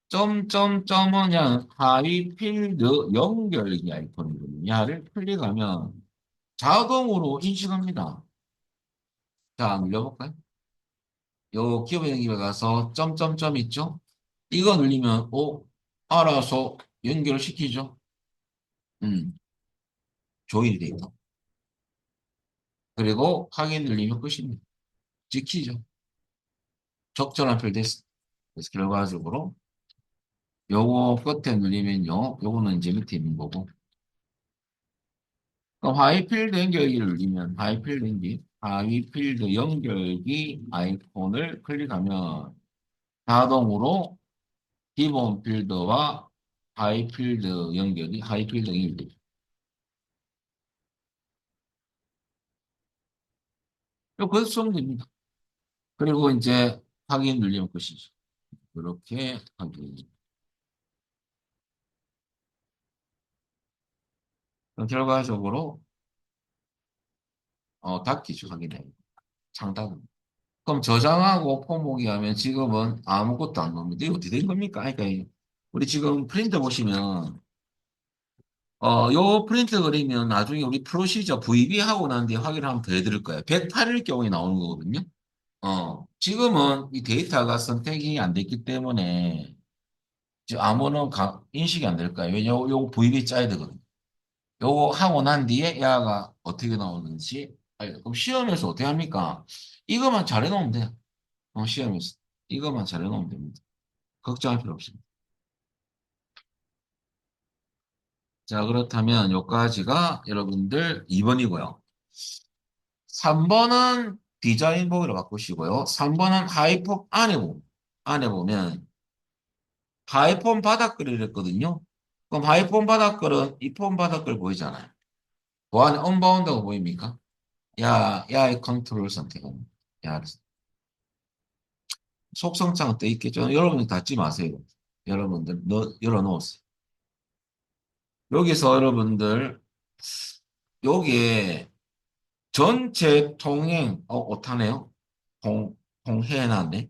점점점은 그냥 하위 필드 연결기 아이콘이거든요. 야를 클릭하면 자동으로 인식합니다. 자, 눌러볼까요? 요 기본 연결 가서 점점점 있죠? 이거 눌리면 알아서 연결을 시키죠. 음, 조인이 돼 있다. 그리고 확인 눌리면 끝입니다. 지키죠. 적절한 필드에서. 그래서 결과적으로 요거 끝에 눌리면요. 요거는 이제 밑에 있는 거고. 그럼 하이필드 연결기를 누르면 하이필드 연결기 아이콘을 클릭하면 자동으로 기본 필드와 하이필드 연결이 그래서 쓰면 됩니다. 그리고 이제 확인 눌리면 끝이죠. 이렇게 확인. 그럼 결과적으로 닫기죠. 확인해. 창닫은. 그럼 저장하고 포목이 하면 지금은 아무것도 안 나옵니다. 이거 어떻게 된 겁니까? 그러니까 우리 지금 프린터 보시면 요 프린트 그리면 나중에 우리 프로시저 VB 하고 난 뒤에 확인하면 더 해드릴 거예요. 108일 경우에 나오는 거거든요. 지금은 이 데이터가 선택이 안 됐기 때문에 지금 아무는 인식이 안 될 거예요. 왜냐면 요거 VB 짜야 되거든요. 요거 하고 난 뒤에 야가 어떻게 나오는지 그럼 시험에서 어떻게 합니까? 이것만 잘해놓으면 돼요. 시험에서. 이것만 잘해놓으면 됩니다. 걱정할 필요 없습니다. 자, 그렇다면 요까지가 여러분들 2번이고요. 3번은 디자인 보기로 바꾸시고요. 3번은 하이폼 안에 보면 하이폼 바닥글을 했거든요. 그럼 하이폼 바닥글은 이 폼 바닥글 보이잖아요. 그 안에 언바운드가 보입니까? 야의 컨트롤 선택합니다. 야, 속성창은 떠 있겠죠. 여러분이 닫지 마세요. 여러분들 열어놓으세요. 여기서 여러분들 여기에 전체 통행 오타네요. 통행하네.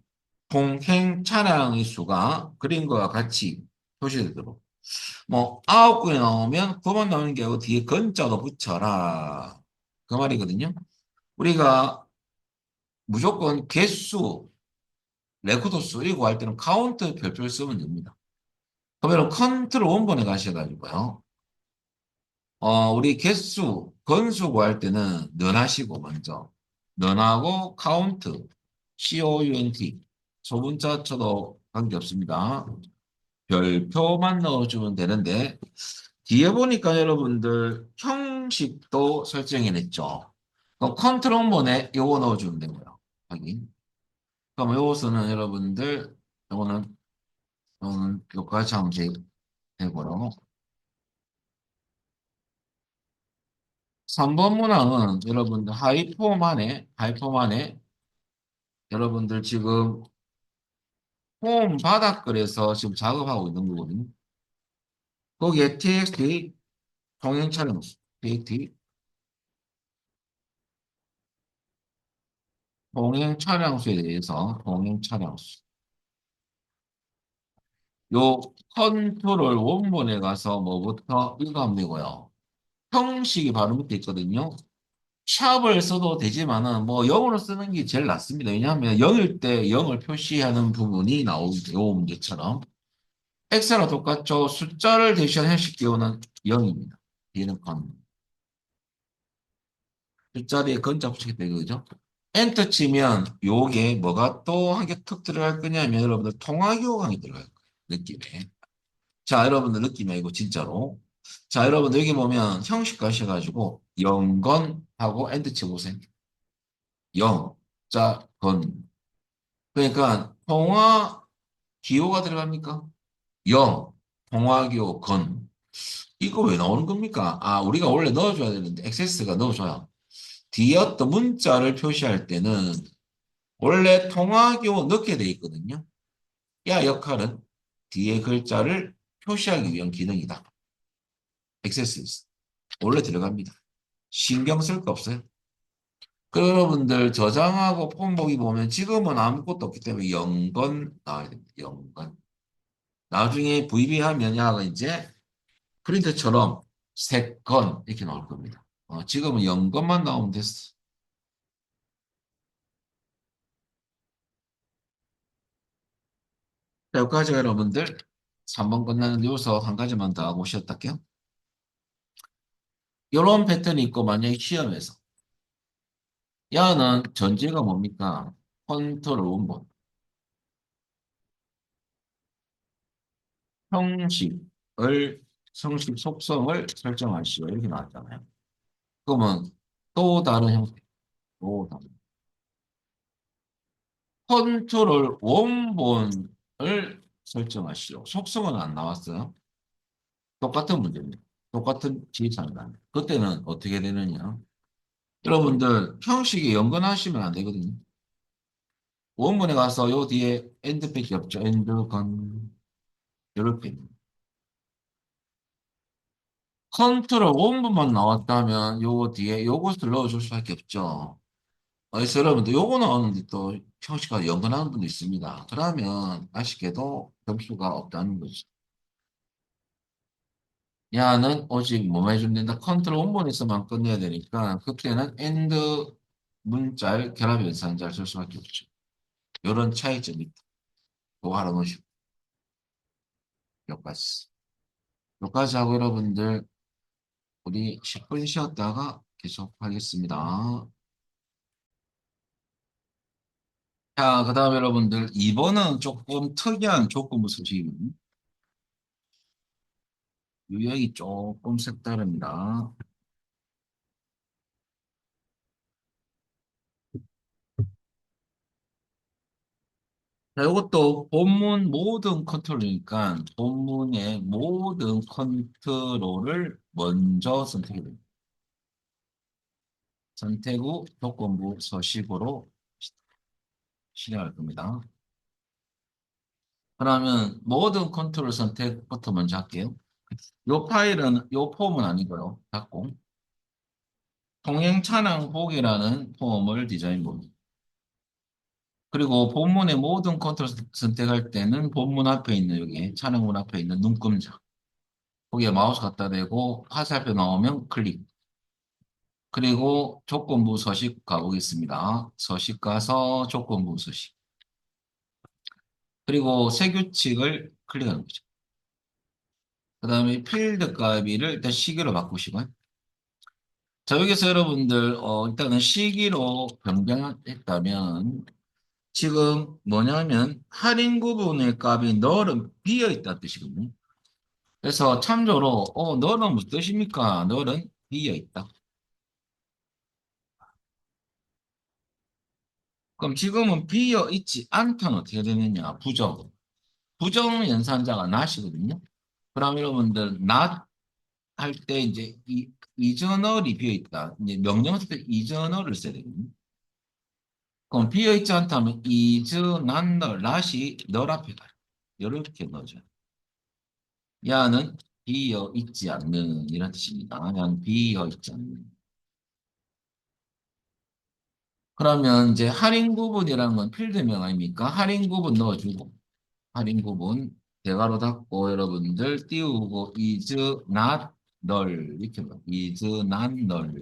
통행 차량의 수가 그림과 같이 표시되도록. 뭐, 9건이 나오면 9번 나오는 게 아니고 뒤에 건자도 붙여라. 그 말이거든요. 우리가 무조건 개수, 레코드 수 이거 할 때는 카운트 별표를 쓰면 됩니다. 그러면 컨트롤 원본에 가셔가지고요. 우리 개수, 건수 구할 때는 넌하시고 먼저. 넌하고 카운트, COUNT. 소문자 쳐도 관계없습니다. 별표만 넣어주면 되는데, 뒤에 보니까 여러분들 형식도 설정해냈죠. 그럼 컨트롤 번에 요거 넣어주면 되고요. 확인. 그럼 요것은 여러분들, 요거는 요까지 하면 되고요. 3번 문항은 여러분들 하이폼 안에 여러분들 지금 폼 바닥글에서 지금 작업하고 있는 거거든요. 거기에 txt 동행 촬영수, txt 동행 촬영수에 대해서 동행 촬영수. 요 컨트롤 원본에 가서 뭐부터 이거 하면 되고요. 형식이 바로 밑에 있거든요. 샵을 써도 되지만은 뭐 영어로 쓰는 게 제일 낫습니다. 왜냐하면 0일 때 0을 표시하는 부분이 나오죠. 요 문제처럼. 엑셀과 똑같죠. 숫자를 대신한 형식 기호는 0입니다. 얘는 건. 숫자리에 건자 붙이게 되는 거죠. 엔터 치면 요게 뭐가 또 한 개 툭 들어갈 거냐면 여러분들 통화기호강이 들어갈 거예요. 느낌에. 자, 여러분들 느낌이 아니고 진짜로. 자, 여러분들 여기 보면 형식 가셔가지고 영건하고 엔터 치보세요. 영, 자, 건. 그러니까 통화 기호가 들어갑니까? 영, 통화 기호 건. 이거 왜 나오는 겁니까? 아, 우리가 원래 넣어줘야 되는데 액세스가 넣어줘야. 뒤에 어떤 문자를 표시할 때는 원래 통화 기호 넣게 돼 있거든요. 야 역할은 뒤에 글자를 표시하기 위한 기능이다. 액세스 원래 들어갑니다. 신경 쓸 거 없어요. 그 여러분들 저장하고 폰 보기 보면 지금은 아무것도 없기 때문에 영건 나와야 됩니다. 영건. 나중에 VB 하면 야가 이제 프린트처럼 세 건 이렇게 나올 겁니다. 지금은 영건만 나오면 됐어. 자, 여기까지 여러분들 3번 끝나는 요소 한 가지만 더 하고 쉬었다 할게요. 이런 패턴이 있고 만약에 시험에서 야는 전제가 뭡니까? 컨트롤 원본 형식을 형식 속성을 설정하시오 이렇게 나왔잖아요. 그러면 또 다른 형식, 또 다른 컨트롤 원본을 설정하시오. 속성은 안 나왔어요. 똑같은 문제입니다. 똑같은 지시사항입니다. 그때는 어떻게 되느냐? 여러분들 형식에 연관하시면 안 되거든요. 원본에 가서 요 뒤에 엔드백이 없죠. 엔드건 이렇게 컨트롤 원본만 나왔다면 요 뒤에 요것을 넣어줄 수밖에 없죠. 그래서 여러분들 요거 나오는데 또 형식과 연관하는 분도 있습니다. 그러면 아쉽게도 점수가 없다는 거죠. 야는 오직 뭐만 해주면 된다. 컨트롤 원본에서만 끝내야 되니까 그때는 엔드 문자를 결합 연산자를 쓸 수밖에 없죠. 요런 차이점이 있다. 그거 알아놓으시고 여기까지. 여기까지 하고 여러분들 우리 10분 쉬었다가 계속하겠습니다. 자, 그 다음 여러분들 2번은 조금 특이한 조건부 수식입니다. 유형이 조금 색다릅니다. 자, 이것도 본문 모든 컨트롤이니까 본문의 모든 컨트롤을 먼저 선택해 됩니다. 선택 후 조건부 서식으로 실행할 겁니다. 그러면 모든 컨트롤 선택부터 먼저 할게요. 요 파일은 요 폼은 아니고요. 닫고 통행 차량 보기라는 폼을 디자인 봅니다. 그리고 본문의 모든 컨트롤 선택할 때는 본문 앞에 있는 여기 차량문 앞에 있는 눈금자 거기에 마우스 갖다 대고 화살표 나오면 클릭. 그리고 조건부 서식 가보겠습니다. 서식 가서 조건부 서식. 그리고 새 규칙을 클릭하는 거죠. 그 다음에 필드 값을 일단 시기로 바꾸시고요. 자, 여기서 여러분들, 일단은 시기로 변경했다면, 지금 뭐냐면, 할인 구분의 값이 널은 비어 있다는 뜻이거든요. 그래서 참조로, 널은 무슨 뜻입니까? 널은 비어 있다. 그럼 지금은 비어 있지 않다는 어떻게 되느냐? 부정. 부정 연산자가 not이거든요. 그럼 여러분들, not 할 때 이제 이 이저널이 비어있다. 이제 명령 쓸 때 이저널을 써야 되거든요. 그럼 비어있지 않다면 is not the 낫이 널 앞에 가요. 이렇게 넣어줘요. 야는 비어있지 않는 이런 뜻입니다. 야는 비어있지 않는. 그러면 이제 할인 구분이라는 건 필드명 아닙니까? 할인 구분 넣어주고 할인 구분 대괄호 닫고 여러분들 띄우고 is not 널 이렇게 넣어. is not 널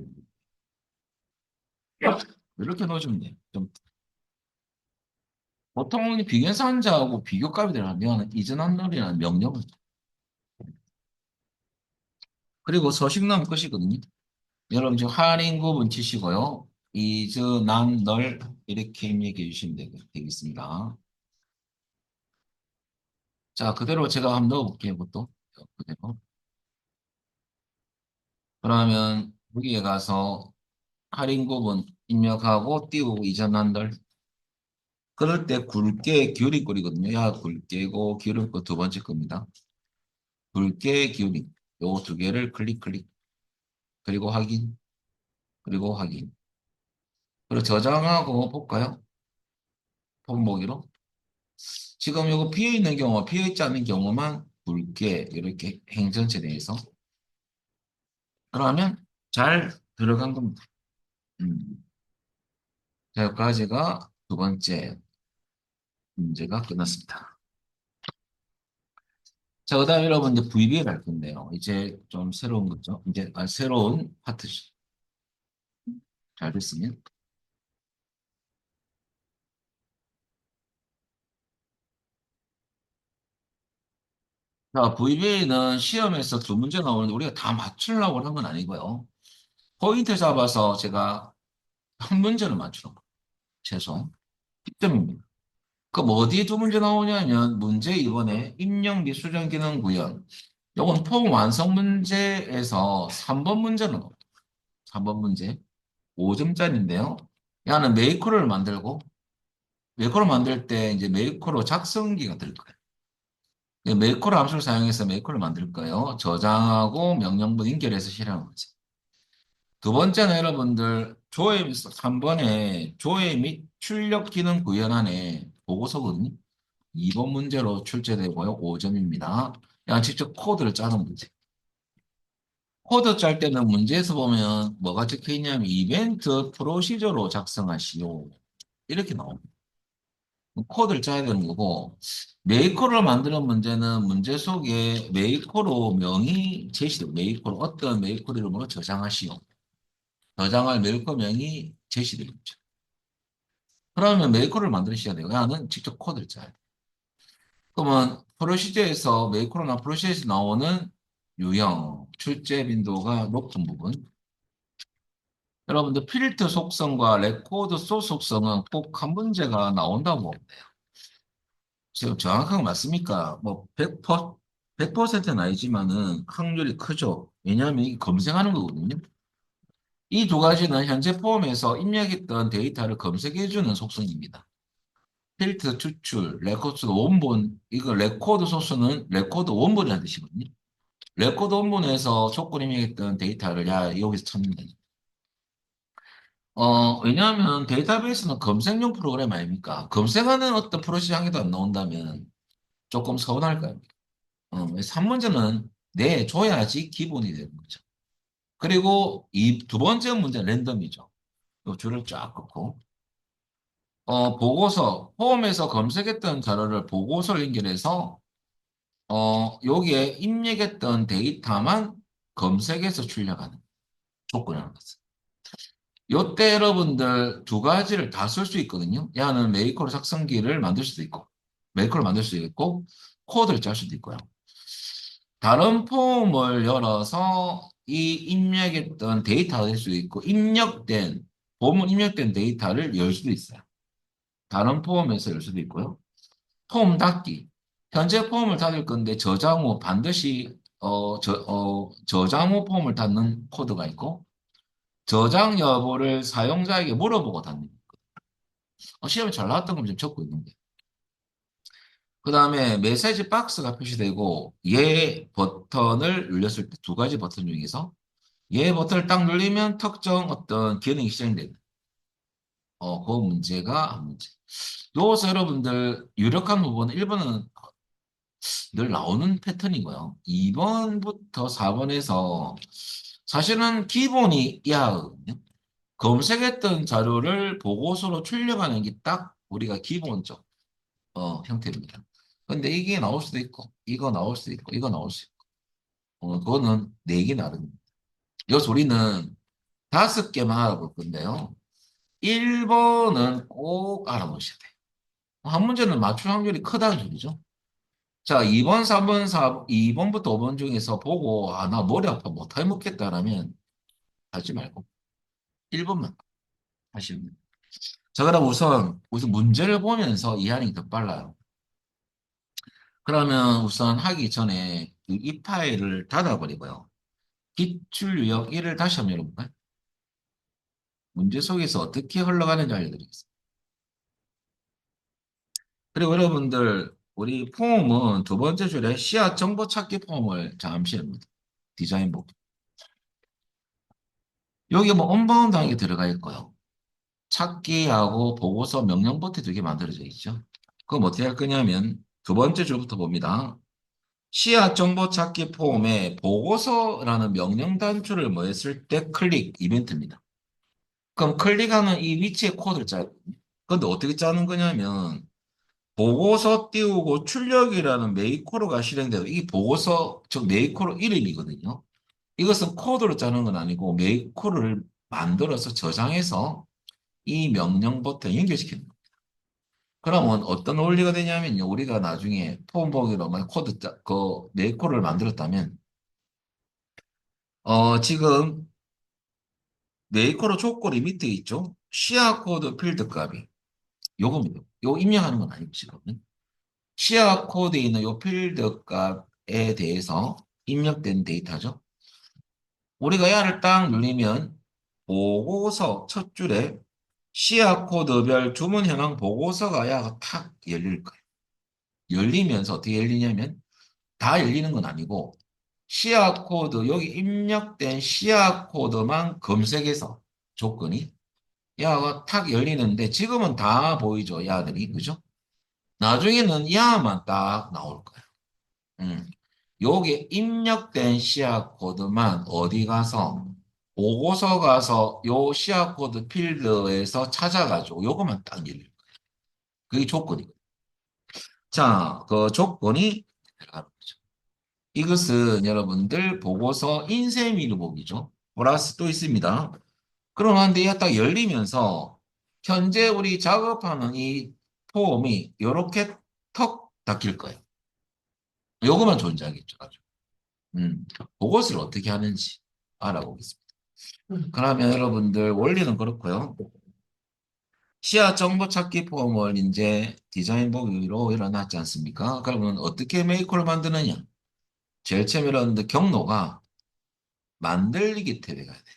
이렇게 넣어주면 돼요. 좀 보통 비교사한자하고 비교값이 들어가면 is not 널이라는 명령을 줘. 그리고 서식 넣으면 끝이거든요. 여러분 지금 할인 구분 치시고요. is not 널 이렇게 입력해 주시면 되겠습니다. 자, 그대로 제가 한번 넣어볼게요. 그것도 그대로. 그러면 여기에 가서 할인 구분 입력하고 띄우고 이전 한들 그럴 때 굵게 기울인 꼴이거든요. 야 굵게고 기울인 거두 번째 겁니다. 굵게 기울인 요 두 개를 클릭 그리고 확인 그리고 확인 그리고 저장하고 볼까요? 본보기로 지금 요거 비어 있는 경우 비어 있지 않는 경우만 굵게 이렇게 행전체 내에서 그러면 잘 들어간 겁니다. 음. 자, 여기까지가 두 번째 문제가 끝났습니다. 자, 그다음에 여러분 이제 VBA 할 건데요. 이제 좀 새로운 거죠. 이제 새로운 파트죠. 잘 됐으면. 자, VBA는 시험에서 두 문제 나오는데 우리가 다 맞추려고 하는 건 아니고요. 포인트 잡아서 제가 한 문제를 맞추는 거. 최소 10점입니다. 그럼 어디 두 문제 나오냐면 문제 2번에 입력 미수정 기능 구현. 요건 폼 완성 문제에서 3번 문제는 나옵니다. 3번 문제 5점짜리인데요. 야는 메이커를 만들고 메이커를 만들 때 이제 메이커로 작성기가 들 거예요. 메이커로 함수를 사용해서 메이커를 만들 거예요. 저장하고 명령문 연결해서 실행하는 거지. 두 번째는 여러분들 조회 3번에 조회 및 출력 기능 구현안에 보고서거든요. 2번 문제로 출제되고요. 5점입니다. 그냥 직접 코드를 짜는 문제. 코드 짤 때는 문제에서 보면 뭐가 적혀 있냐면 이벤트 프로시저로 작성하시오. 이렇게 나옵니다. 코드를 짜야 되는 거고 메이커를 만드는 문제는 문제 속에 메이커로 명이 제시돼요. 메이커로 어떤 메이커 이름으로 저장하시오. 저장할 메이커 명이 제시되겠죠. 그러면 메이커를 만드셔야 돼요. 나는 직접 코드를 짜야 돼요. 그러면 프로시저에서 메이커로나 프로시저에서 나오는 유형, 출제 빈도가 높은 부분. 여러분들 필터 속성과 레코드 소스 속성은 꼭 한 문제가 나온다고 봅니다. 지금 정확한 거 맞습니까? 뭐 100%는 아니지만은 확률이 크죠. 왜냐하면 이게 검색하는 거거든요. 이 두 가지는 현재 폼에서 입력했던 데이터를 검색해주는 속성입니다. 필터 추출, 레코드 원본, 이거 레코드 소스는 레코드 원본이라는 뜻이거든요. 레코드 원본에서 조건 입력했던 데이터를 여기서 찾는 거예요. 왜냐하면 데이터베이스는 검색용 프로그램 아닙니까? 검색하는 어떤 프로시저 한 개도 안 나온다면 조금 서운할 거예요. 3문제는 내줘야지 기본이 되는 거죠. 그리고 이 두 번째 문제는 랜덤이죠. 요 줄을 쫙 긋고 보고서 폼에서 검색했던 자료를 보고서를 연결해서 여기에 입력했던 데이터만 검색해서 출력하는 조건이라는 거죠. 요때 여러분들 두 가지를 다 쓸 수 있거든요. 야는 메이커로 작성기를 만들 수도 있고 메이커를 만들 수도 있고 코드를 짤 수도 있고요. 다른 폼을 열어서 이 입력했던 데이터가 될 수도 있고 입력된 폼은 입력된 데이터를 열 수도 있어요. 다른 폼에서 열 수도 있고요. 폼 닫기. 현재 폼을 닫을 건데 저장 후 반드시 저장 후 폼을 닫는 코드가 있고 저장 여부를 사용자에게 물어보고 닫는. 시험에 잘 나왔던 건 좀 적고 있는데. 그 다음에 메시지 박스가 표시되고 얘 버튼을 눌렸을 때 두 가지 버튼 중에서 얘 버튼을 딱 누르면 특정 어떤 기능이 실행된다. 그 문제가 한 문제. 여기서 여러분들 유력한 부분은 1번은 늘 나오는 패턴이고요. 2번부터 4번에서 사실은 기본이 이하거든요. 검색했던 자료를 보고서로 출력하는 게 딱 우리가 기본적 형태입니다. 근데 이게 나올 수도 있고, 이거 나올 수도 있고, 이거 나올 수 있고, 그거는 내기 나름입니다. 여기서 우리는 5개만 알아볼 건데요. 1번은 꼭 알아보셔야 돼요. 한 문제는 맞출 확률이 크다는 소리죠. 자, 2번, 3번, 2번부터 5번 중에서 보고, 아, 나 머리 아파 못해 먹겠다라면 하지 말고 1번만 하시면 돼요. 자, 그럼 우선 문제를 보면서 이해하는 게 더 빨라요. 그러면 우선 하기 전에 그이 파일을 닫아버리고요. 기출 유형 1을 다시 한번 열어볼까요? 문제 속에서 어떻게 흘러가는지 알려드리겠습니다. 그리고 여러분들, 우리 폼은 두 번째 줄에 씨앗 정보 찾기 폼을 잠시 합니다. 디자인 보기. 여기 뭐 언바운드 하게 들어가 있고요. 찾기하고 보고서 명령 버튼 두 개 만들어져 있죠. 그럼 어떻게 할 거냐면 두 번째 줄부터 봅니다. 씨앗 정보 찾기 폼에 보고서라는 명령 단추를 뭐 했을 때 클릭 이벤트입니다. 그럼 클릭하는 이 위치에 코드를 짜요. 근데 어떻게 짜는 거냐면 보고서 띄우고 출력이라는 메이커로가 실행돼도 이 보고서 즉 메이커로 이름이거든요. 이것은 코드로 짜는 건 아니고 메이커를 만들어서 저장해서 이 명령 버튼 연결시키는 거예요. 그러면 어떤 원리가 되냐면요. 우리가 나중에 폼 보기로 만약 그 메이커를 만들었다면 지금 메이커로 조건이 밑에 있죠. 시야 코드 필드 값이 요겁니다. 요 입력하는 건 아니고 지금. 시야 코드에 있는 요 필드 값에 대해서 입력된 데이터죠. 우리가 얘를 딱 누르면 보고서 첫 줄에 시야 코드별 주문 현황 보고서가 야가 탁 열릴 거예요. 열리면서 어떻게 열리냐면 다 열리는 건 아니고 시야 코드 여기 입력된 시야 코드만 검색해서 조건이 야가 탁 열리는데 지금은 다 보이죠 야들이 그죠? 나중에는 야만 딱 나올 거예요. 음. 요게 입력된 시야 코드만 어디 가서 보고서 가서 요 시야 코드 필드에서 찾아가지고 요거만 딱 열릴 거예요. 그게 조건이거든요. 자, 그 조건이 들어가는 거죠. 이것은 여러분들 보고서 인쇄미를 보기죠. 플러스 또 있습니다. 그러는데 이게 딱 열리면서 현재 우리 작업하는 이 폼이 이렇게 턱 닫힐 거예요. 요거만 존재하겠죠. 아주. 그것을 어떻게 하는지 알아보겠습니다. 그러면 여러분들 원리는 그렇고요. 시야 정보 찾기 폼을 이제 디자인 보기로 일어났지 않습니까? 그러면 어떻게 메이커를 만드느냐? 제일 처음에 여러분들 경로가 만들기 탭에 가야 돼요.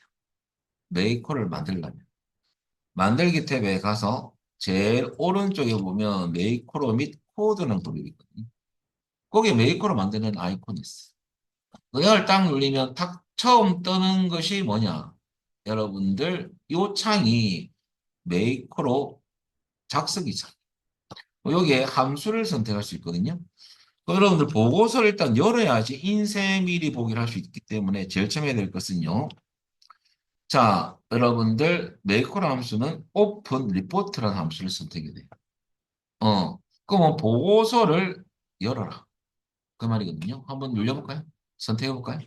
메이커를 만들려면. 만들기 탭에 가서 제일 오른쪽에 보면 메이커로 및 코드는 또 있거든요. 거기에 메이커로 만드는 아이콘이 있어요. 그걸 딱 누르면 탁 처음 뜨는 것이 뭐냐? 여러분들 이 창이 메이커로 작성이 창. 여기에 함수를 선택할 수 있거든요. 여러분들 보고서를 일단 열어야지 인쇄 미리 보기를 할 수 있기 때문에 제일 처음 해야 될 것은요. 자, 여러분들 메이커로 함수는 오픈 리포트라는 함수를 선택해야 돼요. 그러면 보고서를 열어라. 그 말이거든요. 한번 눌려볼까요? 선택해볼까요?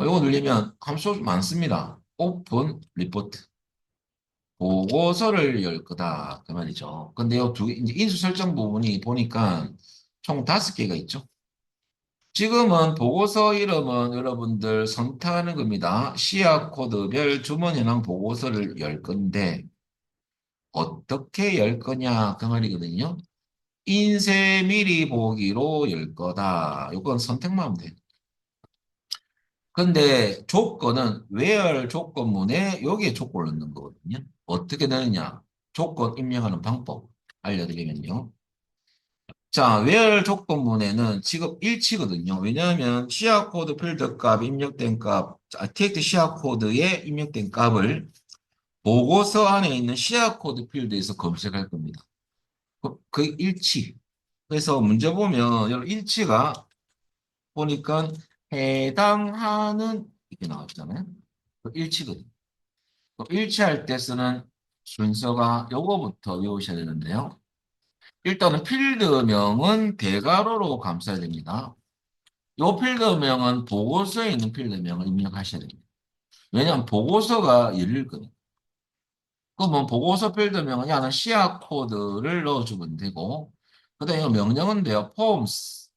이거 눌리면 함수 많습니다. 오픈 리포트. 보고서를 열 거다. 그 말이죠. 근데 이 이제 인수 설정 부분이 보니까 총 5개가 있죠. 지금은 보고서 이름은 여러분들 선택하는 겁니다. 시야 코드별 주문 현황 보고서를 열 건데 어떻게 열 거냐 그 말이거든요. 인쇄 미리 보기로 열 거다. 이건 선택만 하면 돼요. 근데 조건은 where 조건문에 여기에 조건을 넣는 거거든요. 어떻게 넣느냐? 조건 입력하는 방법 알려드리면요. 자, where 조건문에는 지금 일치거든요. 왜냐하면 시야 코드 필드 값 입력된 값, txt 시야 코드에 입력된 값을 보고서 안에 있는 시야 코드 필드에서 검색할 겁니다. 그 일치. 그래서 문제 보면 여기 일치가 보니까 해당하는 이렇게 나왔잖아요. 그 일치거든요. 그 일치할 때 쓰는 순서가 요거부터 외우셔야 되는데요. 일단은 필드명은 대괄호로 감싸야 됩니다. 요 필드명은 보고서에 있는 필드명을 입력하셔야 됩니다. 왜냐하면 보고서가 열릴 거니까. 그러면 보고서 필드명은 야는 시야 코드를 넣어주면 되고, 그 다음에 명령은 돼요. forms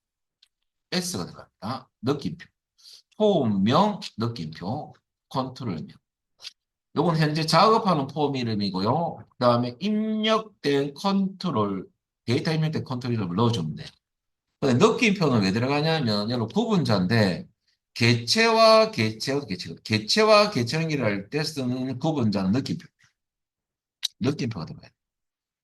s가 들어갑니다. 느낌표. 폼명, 느낌표, 컨트롤명. 요건 현재 작업하는 폼 이름이고요. 그 다음에 입력된 컨트롤, 데이터 입력된 컨트롤 이름을 넣어주면 돼요. 근데 느낌표는 왜 들어가냐면, 여러분 구분자인데, 개체와 개체 연결할 때 쓰는 구분자는 느낌표가 들어가요.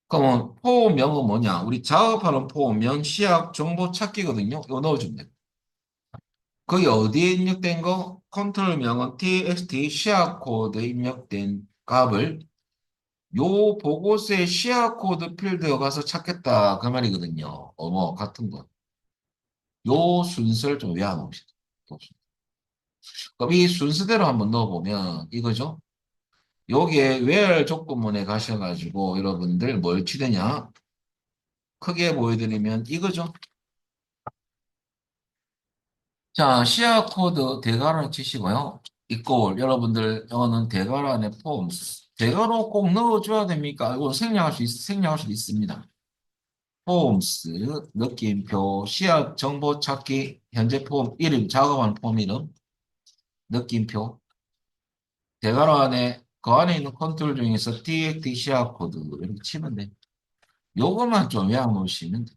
그러면 포명은 뭐냐? 우리 작업하는 포명 시약 정보 찾기거든요. 이거 넣어주면 돼요. 거기 어디에 입력된 거? 컨트롤명은 txt 시약 코드에 입력된 값을 요 보고서의 시약 코드 필드에 가서 찾겠다 그 말이거든요. 뭐 같은 거. 요 순서를 좀 외워놓으시죠. 그럼 이 순서대로 한번 넣어보면 이거죠. 여기에 where 조건문에 가셔가지고 여러분들 뭘 치느냐? 크게 보여드리면 이거죠. 자, 시야 코드 대괄호 치시고요. 이꼴 여러분들 영어는 대괄호 안에 forms. 대괄호 꼭 넣어줘야 됩니까? 이거 생략할 수 있습니다. forms, 느낌표, 시야 정보 찾기, 현재 폼 이름, 작업한 폼 이름, 느낌표, 대괄호 안에 그 안에 있는 컨트롤 중에서 txt 시야 코드 이렇게 치면 돼. 요것만 좀 외워놓으시면 돼.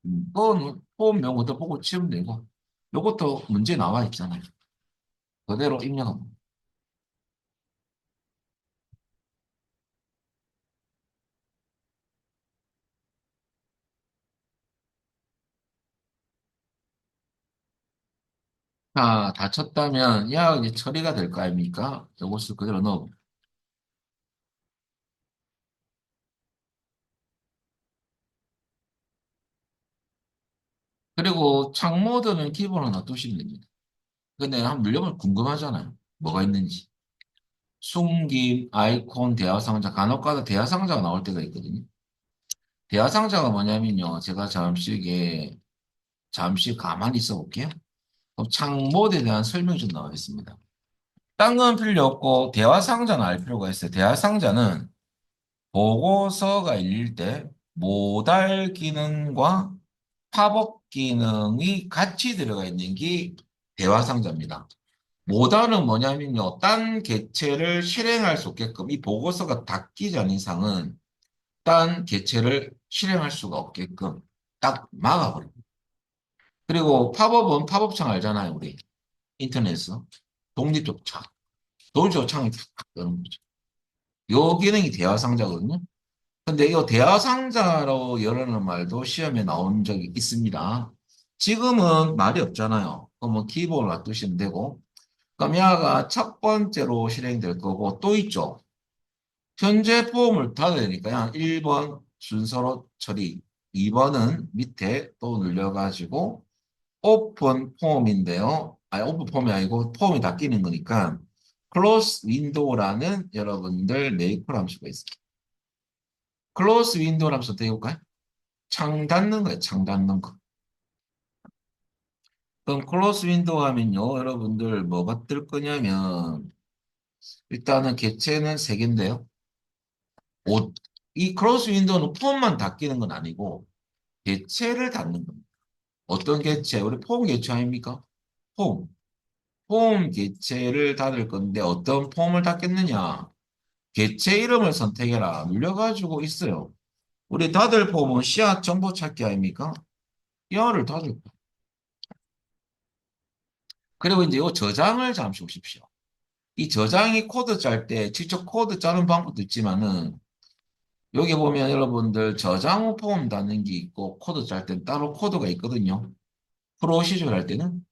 그건 폼 용어도 보고 치면 되고, 요것도 문제 나와 있잖아요. 그대로 입력하면 돼. 자, 다쳤다면 야 이제 처리가 될 거 아닙니까? 요것을 그대로 넣어. 그리고 창모드는 기본으로 놔두시면 됩니다. 근데 한번 눌려보면 궁금하잖아요. 뭐가 있는지. 숨김, 아이콘, 대화상자, 간혹가다 대화상자가 나올 때가 있거든요. 대화상자가 뭐냐면요. 제가 잠시 가만히 있어 볼게요. 그럼 창모드에 대한 설명이 좀 나와 있습니다. 딴 건 필요 없고 대화상자는 알 필요가 있어요. 대화상자는 보고서가 일릴 때 모달 기능과 팝업 기능이 같이 들어가 있는 게 대화상자입니다. 모달은 뭐냐면요. 딴 개체를 실행할 수 없게끔 이 보고서가 닫기 전 이상은 딴 개체를 실행할 수가 없게끔 딱 막아버립니다. 그리고 팝업은 팝업창 알잖아요. 우리 인터넷에서. 독립적 창. 독립적 창이 탁 뜨는 거죠. 요 기능이 대화상자거든요. 근데 이거 대화상자로 열어놓은 말도 시험에 나온 적이 있습니다. 지금은 말이 없잖아요. 그럼 뭐 키보드를 놔두시면 되고. 그럼 얘가 첫 번째로 실행될 거고 또 있죠. 현재 폼을 닫아야 되니까 요 1번 순서로 처리. 2번은 밑에 또 눌려가지고 오픈 폼인데요. 아니 오픈 폼이 아니고 폼이 닫히는 거니까 클로스 윈도우라는 여러분들 메이커 함수가 있습니다. 클로스 윈도우 함수 어떻게 해볼까요? 창 닫는 거예요. 창 닫는 거. 그럼 클로스 윈도우 하면요. 여러분들 뭐가 뜰 거냐면 일단은 개체는 세 개인데요. 이 클로스 윈도우는 폼만 닫히는 건 아니고 개체를 닫는 겁니다. 어떤 개체? 우리 폼 개체 아닙니까? 폼. 폼 개체를 닫을 건데 어떤 폼을 닫겠느냐? 개체 이름을 선택해라. 눌려가지고 있어요. 우리 닫을 폼은 씨앗 정보 찾기 아닙니까? 이하를 닫을 거예요. 그리고 이제 이 저장을 잠시 보십시오. 이 저장이 코드 짤 때 직접 코드 짜는 방법도 있지만은 여기 보면 여러분들 저장 후 폼 닫는 게 있고 코드 짤 때는 따로 코드가 있거든요. 프로시저를 할 때는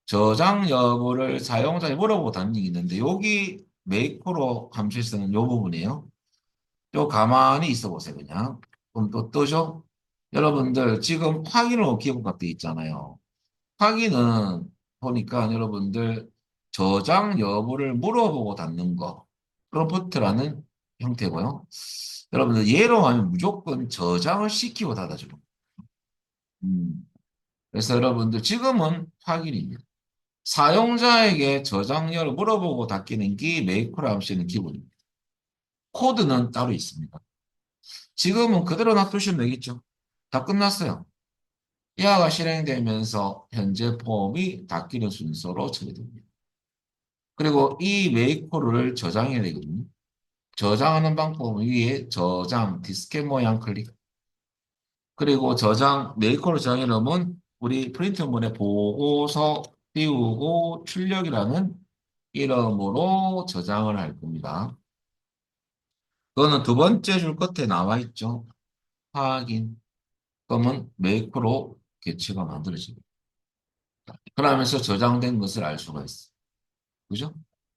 저장 여부를 사용자에 물어보고 닫는 게 있는데 여기 메이크로 함수에 쓰는 요 부분이에요. 요 가만히 있어 보세요, 그냥. 그럼 또 뜨죠? 여러분들 지금 확인으로 기본값 돼 있잖아요. 확인은 보니까 여러분들 저장 여부를 물어보고 닫는 거. 프롬프트라는 형태고요. 여러분들 예로 하면 무조건 저장을 시키고 닫아주는 거. 음. 그래서 여러분들 지금은 확인입니다. 사용자에게 저장료를 물어보고 닫기는 게 메이크로 함수는 기본입니다. 코드는 따로 있습니다. 지금은 그대로 놔두시면 되겠죠. 다 끝났어요. 이하가 실행되면서 현재 폼이 닫히는 순서로 처리됩니다. 그리고 이 메이크로를 저장해야 되거든요. 저장하는 방법은 위에 저장, 디스켓 모양 클릭. 그리고 저장, 메이크로 저장해놓으면 우리 프린트문에 보고서 띄우고 출력이라는 이름으로 저장을 할 겁니다. 그거는 두 번째 줄 끝에 나와 있죠. 확인. 그러면 메이크로 개체가 만들어집니다. 그러면서 저장된 것을 알 수가 있어. 그죠?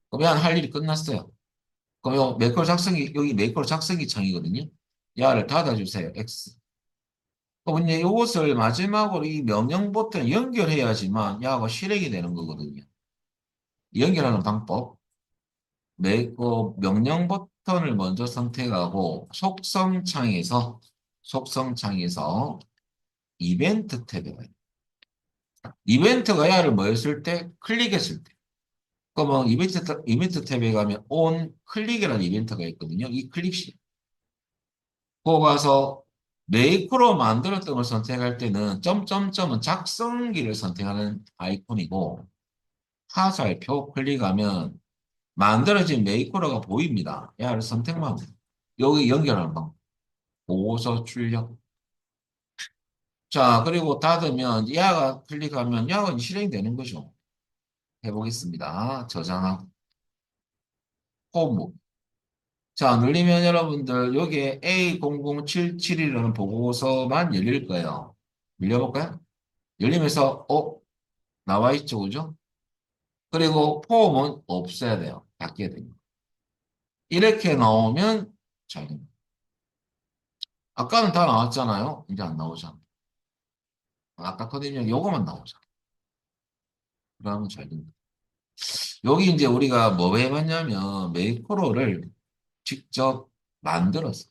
그러면 할 일이 끝났어요. 그럼 요 매크로 작성기, 여기 매크로 작성기 창이거든요. 야를 닫아주세요. X. 그럼 이제 이것을 마지막으로 이 명령 버튼 연결해야지만 야가 실행이 되는 거거든요. 연결하는 방법. 명령 버튼을 먼저 선택하고 속성 창에서 이벤트 탭에 가요. 이벤트가 야를 뭐 했을 때? 클릭했을 때. 그러면 이벤트 탭에 가면 on 클릭이라는 이벤트가 있거든요. 이 클릭시. 거 가서 메이크로 만들었던 걸 선택할 때는 점점점은 작성기를 선택하는 아이콘이고 화살표 클릭하면 만들어진 메이크로가 보입니다. 야를 선택만 하면 여기 연결하는 방법. 보고서 출력. 자, 그리고 닫으면 야가 클릭하면 야가 실행되는 거죠. 해보겠습니다. 저장하고 홈. 자, 눌리면 여러분들 여기에 A0077이라는 보고서만 열릴 거예요. 밀려볼까요? 열리면서 나와 있죠, 그죠? 그리고 폼은 없애야 돼요. 닫게 됩니다. 이렇게 나오면 잘 됩니다. 아까는 다 나왔잖아요. 이제 안 나오잖아. 아까 컨디션 요거만 나오잖아. 그러면 잘 됩니다. 여기 이제 우리가 뭐 해봤냐면 메이크로를 직접 만들어서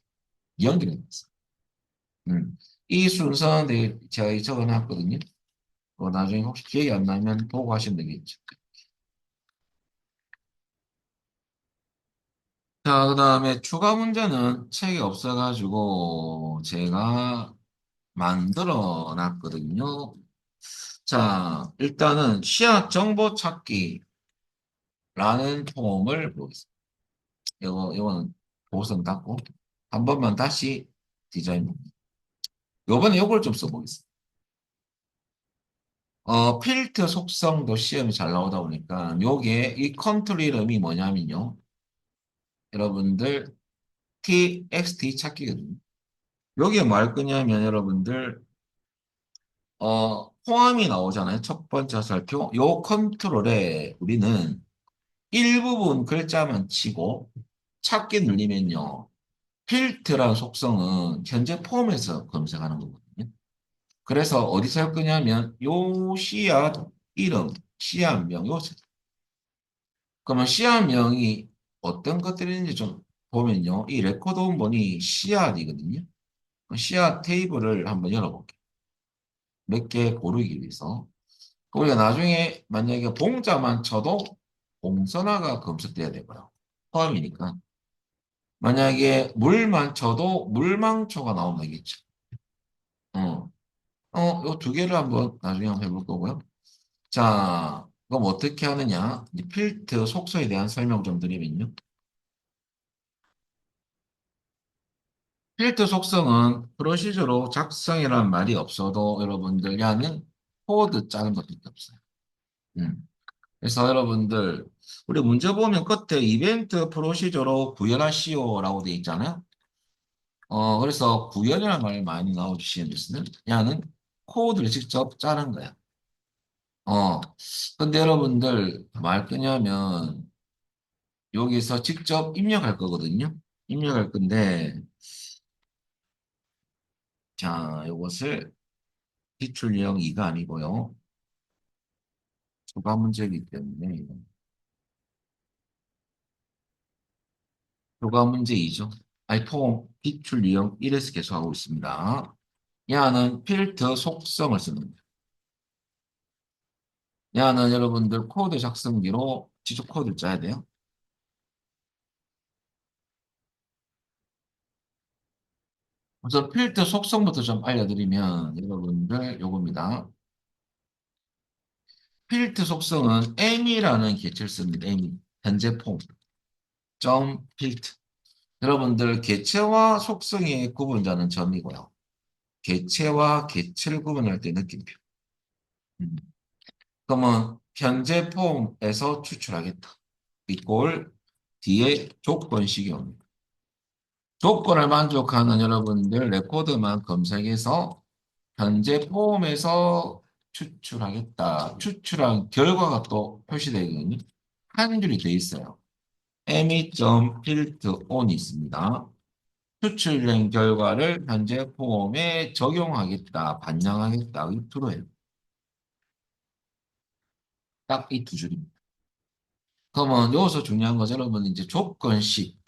연결해봤어. 이 순서는 제가 적어놨거든요. 나중에 혹시 기억이 안 나면 보고 하시면 되겠죠. 자, 그 다음에 추가 문제는 책이 없어가지고 제가 만들어 놨거든요. 자, 일단은 시약 정보 찾기라는 폼을 보겠습니다. 이거는 보선 닫고 한 번만 다시 디자인 봅니다. 요번에 요걸 좀 써보겠습니다. 필터 속성도 시험이 잘 나오다 보니까 요게 이 컨트롤 이름이 뭐냐면요. 여러분들 txt 찾기거든요. 여기에 뭐 할 거냐면 여러분들 포함이 나오잖아요. 첫 번째 살표. 요 컨트롤에 우리는 일부분 글자만 치고 찾기 누르면요. 필트라는 속성은 현재 폼에서 검색하는 거거든요. 그래서 어디서 할 거냐면 요 씨앗 이름, 씨앗명, 요 그러면 씨앗명이 어떤 것들이 있는지 좀 보면요. 이 레코드 원본이 씨앗이거든요. 씨앗 테이블을 한번 열어볼게요. 몇 개 고르기 위해서. 우리가 나중에 만약에 봉자만 쳐도 봉선화가 검색돼야 되고요. 포함이니까. 만약에 물만 쳐도 물망초가 나오면 되겠죠. 어, 요 두 개를 한번 나중에 한번 해볼 거고요. 자, 그럼 어떻게 하느냐? 이 필트 속소에 대한 설명 좀 드리면요. 필트 속성은 프로시저로 작성이라는 말이 없어도 여러분들 야는 코드 짜는 것밖에 없어요. 음. 그래서 여러분들 우리 문제 보면 끝에 이벤트 프로시저로 구현하시오라고 돼 있잖아요. 그래서 구현이라는 말 많이 나오시는 것은 야는 코드를 직접 짜는 거야. 어, 근데 여러분들 말 거냐면 여기서 직접 입력할 거거든요. 입력할 건데, 자, 이것을 기출 유형 2가 아니고요. 추가 문제이기 때문에 추가 문제 2죠. 아이폰 기출 유형 1에서 계속하고 있습니다. 야는 필터 속성을 쓰는 거예요. 야는 여러분들 코드 작성기로 직접 코드를 짜야 돼요. 우선 필터 속성부터 좀 알려드리면 여러분들 요겁니다. 필터 속성은 M이라는 개체를 씁니다. M. 현재 폼. 점 필터. 여러분들 개체와 속성의 구분자는 점이고요. 개체와 개체를 구분할 때 느낌표. 음. 그러면 현재 폼에서 추출하겠다. 이꼴 뒤에 조건식이 옵니다. 조건을 만족하는 여러분들 레코드만 검색해서 현재 폼에서 추출하겠다. 추출한 결과가 또 표시되거든요. 한 줄이 돼 있어요. m.filter on이 있습니다. 추출된 결과를 현재 폼에 적용하겠다, 반영하겠다, 이 true예요. 딱 이 두 줄입니다. 그러면 여기서 중요한 것은 여러분 이제 조건식.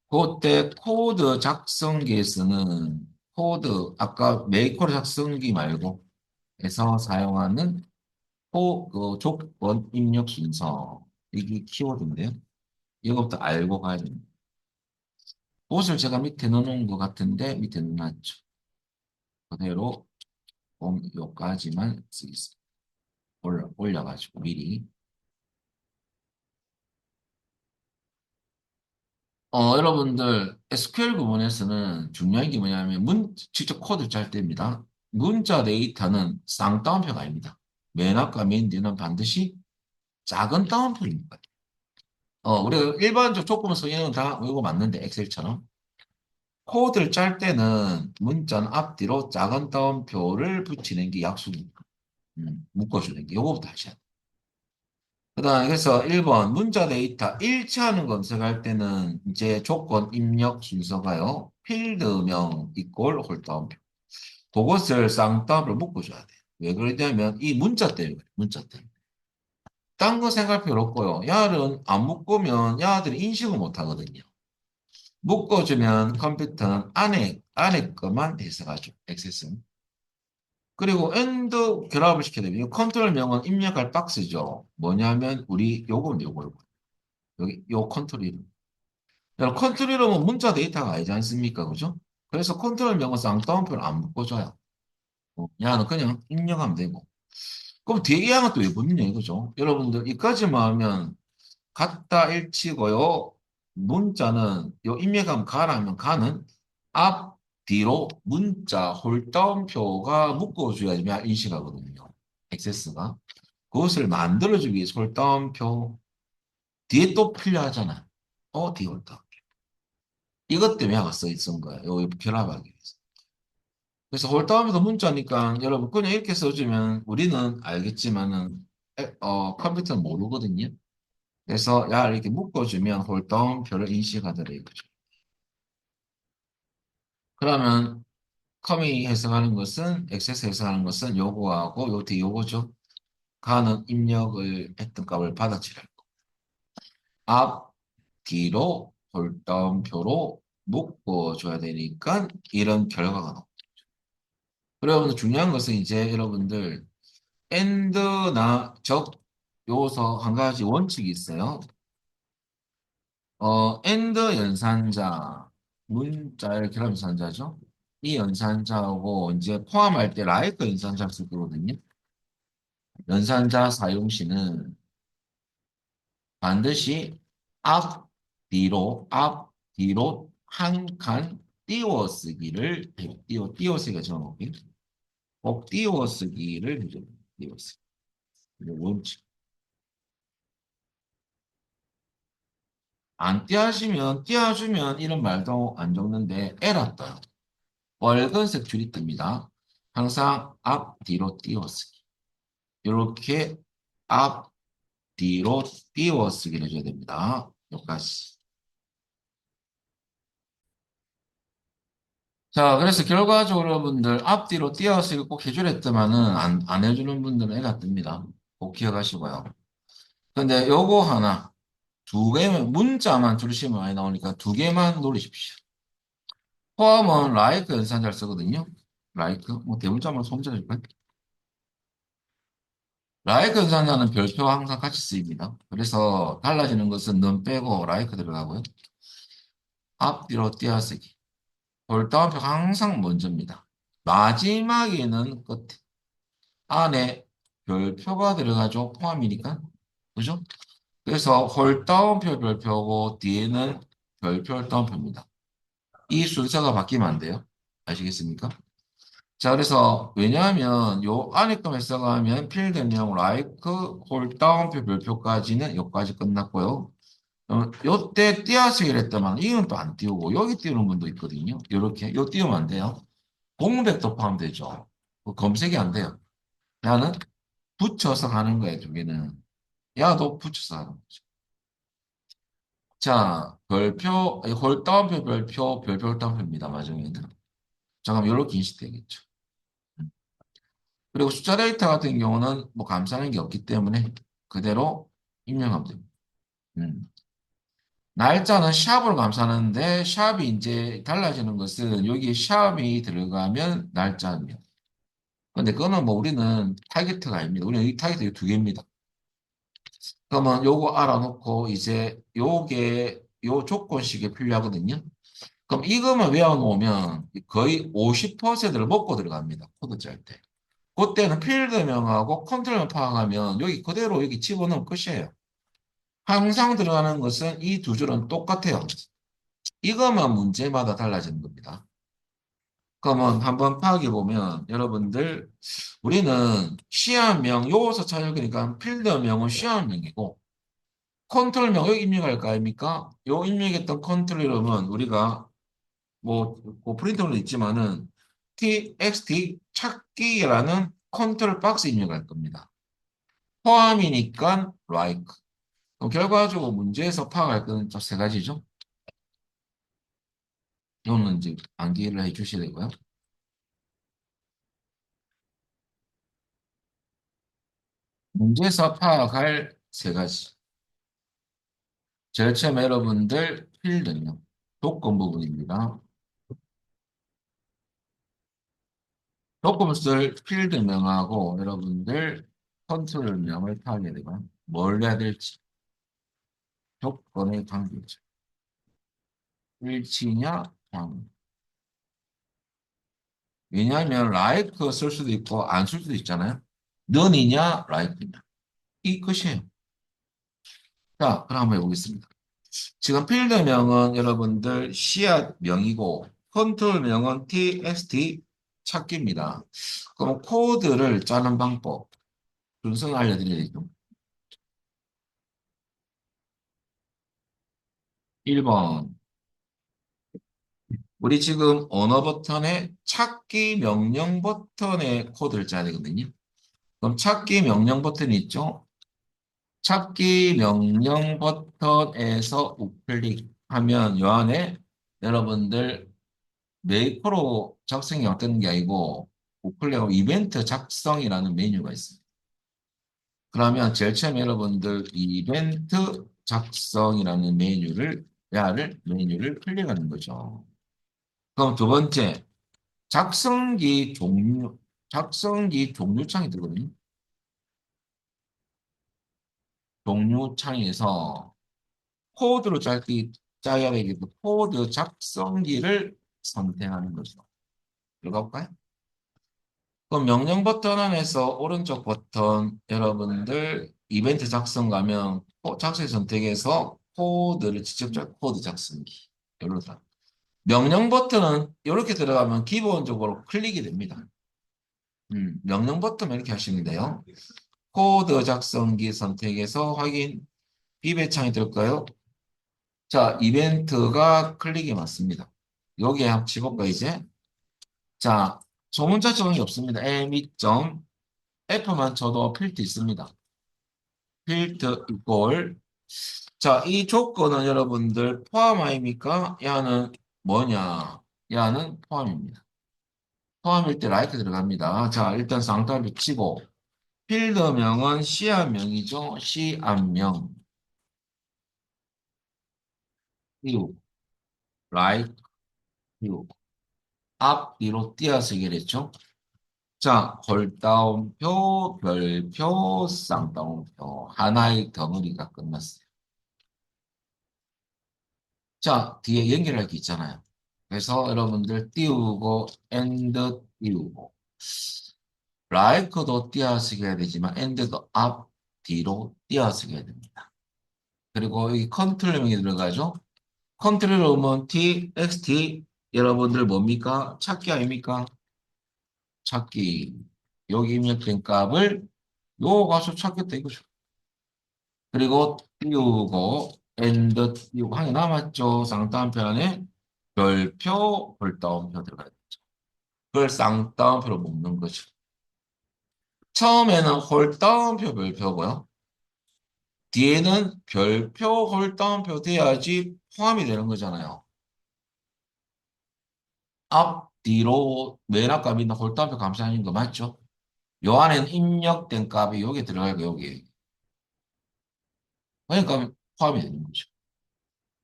그때 코드 작성기에서는 코드 아까 메이커로 작성기 말고 해서 사용하는 그 조건 입력 순서 이게 키워드인데요. 이것부터 알고 가야 됩니다. 그것을 제가 밑에 넣어놓은 것 같은데 밑에 넣어놨죠. 그대로 여기까지만 쓰겠습니다. 올려가지고 미리. 여러분들 SQL 부분에서는 중요한 게 뭐냐면 직접 코드 짤 때입니다. 문자 데이터는 쌍따옴표가 아닙니다. 맨 앞과 맨 뒤는 반드시 작은 따옴표입니다. 우리가 일반적 조건 성형은 다 이거 맞는데 엑셀처럼 코드를 짤 때는 문자는 앞뒤로 작은 따옴표를 붙이는 게 약속입니다. 묶어주는 게 요거부터 하셔야 돼요. 그다음에 그래서 1번 문자 데이터 일치하는 검색할 때는 이제 조건 입력 순서가요. 필드명 이꼴 홀다운표. 그것을 쌍따옴표로 묶어줘야 돼요. 왜 그러냐면 이 문자 때문에 그래요. 문자 때문에. 딴 거 생각할 필요 없고요. 야는 안 묶으면 야들이 인식을 못 하거든요. 묶어주면 컴퓨터는 안에 것만 해석하죠. 액세스는. 그리고 엔드 결합을 시켜야 됩니다. 컨트롤명은 입력할 박스죠. 뭐냐면 우리 요거. 여기 요 컨트롤 이름. 여러분 컨트롤 이름은 문자 데이터가 아니지 않습니까? 그죠? 그래서 컨트롤 명은 쌍따옴표를 안 묶어줘요. 야는 그냥 입력하면 되고. 그럼 뒤에 이 양은 또 왜 붙느냐 이거죠? 여러분들 이까지만 하면 같다 일치고요. 문자는 요 입력하면 가라 하면 가는 앞 뒤로 문자 홀다운표가 묶어줘야지 인식하거든요. 액세스가. 그것을 만들어주기 위해서 홀다운표 뒤에 또 필요하잖아. 뒤에 홀다운. 이것 때문에 아까 써 있은 거예요. 요 결합하기 위해서. 그래서 홀다운에서 문자니까 여러분 그냥 이렇게 써주면 우리는 알겠지만은 컴퓨터는 모르거든요. 그래서 야 이렇게 묶어주면 홀다운표를 인식하더래 이거죠. 그러면 커미 해석하는 것은 액세스 해석하는 것은 요거하고 요 뒤 요거죠. 가는 입력을 했던 값을 받아치를 앞 뒤로 홀다운표로 묶어줘야 되니까 이런 결과가 나옵니다. 여러분들 중요한 것은 이제 여러분들 AND나 적 요소 한 가지 원칙이 있어요. AND 연산자, 문자의 결합 연산자죠. 이 연산자하고 이제 포함할 때 like 연산자를 쓸 거거든요. 연산자 사용 시는 반드시 앞, 뒤로 한 칸 띄워쓰기를 해요. 띄워쓰기가 정확히. 꼭 띄워쓰기를 해줘요. 띄워쓰기. 원칙. 안 띄워주면 이런 말도 안 적는데 에러 떠요. 빨간색 줄이 뜹니다. 항상 앞뒤로 띄워쓰기. 이렇게 앞뒤로 띄워쓰기를 해줘야 됩니다. 여기까지. 자, 그래서 결과적으로 여러분들 앞뒤로 띄워쓰기 꼭 해주랬더만은 안 해주는 분들은 애가 뜹니다. 꼭 기억하시고요. 근데 요거 하나, 두 개만, 문자만 줄이시면 많이 나오니까 두 개만 노리십시오. 포함은 라이크 연산 잘 쓰거든요. 라이크, 뭐 대문자만 손절해줄까요? 라이크 연산자는 별표 항상 같이 쓰입니다. 그래서 달라지는 것은 넌 빼고 라이크 들어가고요. 앞뒤로 띄어쓰기. 볼따옴표 항상 먼저입니다. 마지막에는 끝에. 안에 별표가 들어가죠. 포함이니까. 그죠? 그래서 홀따옴표 별표고 뒤에는 별표 홀따옴표입니다. 이 순서가 바뀌면 안 돼요. 아시겠습니까? 자, 그래서 왜냐하면 요 안에 거만 써가면 필드명 라이크 홀다운표 별표까지는 여기까지 끝났고요. 요때 띄어쓰기를 했더만 이건 또 안 띄우고 여기 띄우는 분도 있거든요. 요렇게 요 띄우면 안 돼요. 공백도 포함되죠. 검색이 안 돼요. 나는 붙여서 가는 거예요. 두 개는. 야도 붙여서 하는 거죠. 자, 별표, 홀다운표 별표, 별표 홀다운표입니다. 마지막에는. 잠깐만, 요렇게 인식되겠죠. 그리고 숫자 데이터 같은 경우는 뭐 감사하는 게 없기 때문에 그대로 입력하면 됩니다. 음. 날짜는 샵으로 감사하는데 샵이 이제 달라지는 것은 여기 샵이 들어가면 날짜입니다. 근데 그거는 뭐 우리는 타겟가 아닙니다. 우리는 이 타겟이 두 개입니다. 그러면 요거 알아놓고 이제 요게 요 조건식이 필요하거든요. 그럼 이것만 외워놓으면 거의 50%를 먹고 들어갑니다. 코드 짤 때. 그때는 필드명하고 컨트롤만 파악하면 여기 그대로 여기 집어넣으면 끝이에요. 항상 들어가는 것은 이 두 줄은 똑같아요. 이것만 문제마다 달라지는 겁니다. 그러면 한번 파악해 보면 여러분들 우리는 시험명 요소 찾으니까 필드명은 시험명이고 컨트롤명 여기 입력할 거 아닙니까? 요 입력했던 컨트롤 이름은 우리가 뭐 프린터로 있지만은 txt 찾기라는 컨트롤 박스 입력할 겁니다. 포함이니까 like. 그럼 결과적으로 문제에서 파악할 거는 세 가지죠. 이거는 이제 암기를 해 주셔야 되고요. 문제에서 파악할 세 가지. 제일 처음에 여러분들 필드요. 조건 부분입니다. 조건 쓸 필드명하고 여러분들 컨트롤명을 파악해야 되고요. 뭘 해야 될지 조건의 관계죠. 일치냐, 방. 왜냐하면 like 쓸 수도 있고 안 쓸 수도 있잖아요. none이냐, like이냐. 이 끝이에요. 자, 그럼 한번 해보겠습니다. 지금 필드명은 여러분들 씨앗명이고 컨트롤명은 txt 찾기입니다. 그럼 코드를 짜는 방법 순서를 알려드려야죠. 1번 우리 지금 언어 버튼에 찾기 명령 버튼에 코드를 짜야 되거든요. 그럼 찾기 명령 버튼이 있죠? 찾기 명령 버튼에서 우클릭하면 요 안에 여러분들 메이커로 작성이 어떤 게 아니고 우클릭하고 이벤트 작성이라는 메뉴가 있습니다. 그러면 제일 처음에 여러분들 이벤트 작성이라는 메뉴를 클릭하는 거죠. 그럼 두 번째 작성기 종류 창이 뜨거든요. 종류 창에서 코드로 짜야 되기 때문에 코드 작성기를 선택하는 거죠. 들어가볼까요? 그럼 명령 버튼 안에서 오른쪽 버튼 여러분들 이벤트 작성 가면 작성 선택해서 코드를 직접 코드 작성기 이렇게 명령 버튼은 이렇게 들어가면 기본적으로 클릭이 됩니다. 명령 버튼 이렇게 하시면 돼요. 코드 작성기 선택해서 확인 비배창이 될까요? 자, 이벤트가 클릭이 맞습니다. 여기에 한번 치볼까, 이제? 자, 소문자 적응이 없습니다. m2점 F만 쳐도 필드 있습니다. 필드 이꼴. 자, 이 조건은 여러분들 포함 아닙니까? 야는 뭐냐? 야는 포함입니다. 포함일 때 라이트 들어갑니다. 자, 일단 쌍따비 치고 필드명은 시안명이죠. 시안명. 띄우, 라이트, 띄우. 앞, 뒤로 띄어서 얘기했죠. 자, 홀다운표, 별표, 쌍따옴표. 하나의 덩어리가 끝났어요. 자, 뒤에 연결할 게 있잖아요. 그래서 여러분들 띄우고, 엔드 띄우고. 라이크도 띄어쓰기 해야 되지만, 엔드도 앞, 뒤로 띄어쓰기 해야 됩니다. 그리고 여기 컨트롤명이 들어가죠. 컨트롤 T, XT. 여러분들 뭡니까? 찾기 아닙니까? 찾기. 여기 입력된 값을 요 가서 찾겠다 이거죠. 그리고 띄우고 엔드 띄우고 한 개 남았죠. 쌍따옴표안에 별표, 별따옴표 들어가야 되죠. 그걸 쌍따옴표로 묶는 거죠. 처음에는 홀따옴표, 별표고요. 뒤에는 별표, 홀따옴표 돼야지 포함이 되는 거잖아요. 앞, 뒤로 맨 앞 값이 있는 홀따옴표 감싸는 거 맞죠? 요 안에는 입력된 값이 여기 들어가고 여기. 그러니까 포함이 되는 거죠.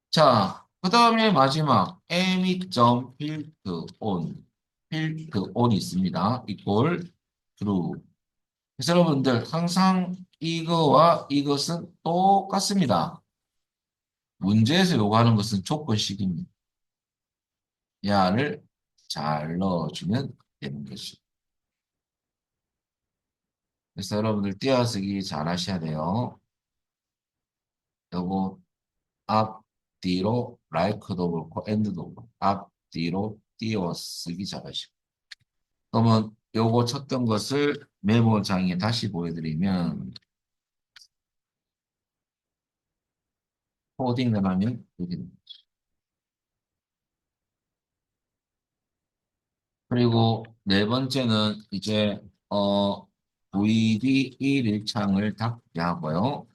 자, 그 다음에 마지막 m2점 필드 온 필드 온이 있습니다. 이꼴 true. 그래서 여러분들 항상 이거와 이것은 똑같습니다. 문제에서 요구하는 것은 조건식입니다. 야를 잘 넣어주면 되는 것이. 그래서 여러분들 띄어쓰기 잘 하셔야 돼요. 요거 앞, 뒤로 라이크도 그렇고 엔드도 그렇고 앞, 뒤로 띄어쓰기 잘하시고. 그러면 요거 쳤던 것을 메모장에 다시 보여드리면 코딩을 하면 이렇게 됩니다. 그리고 네 번째는 이제 VD 1일창을 닫게 하고요.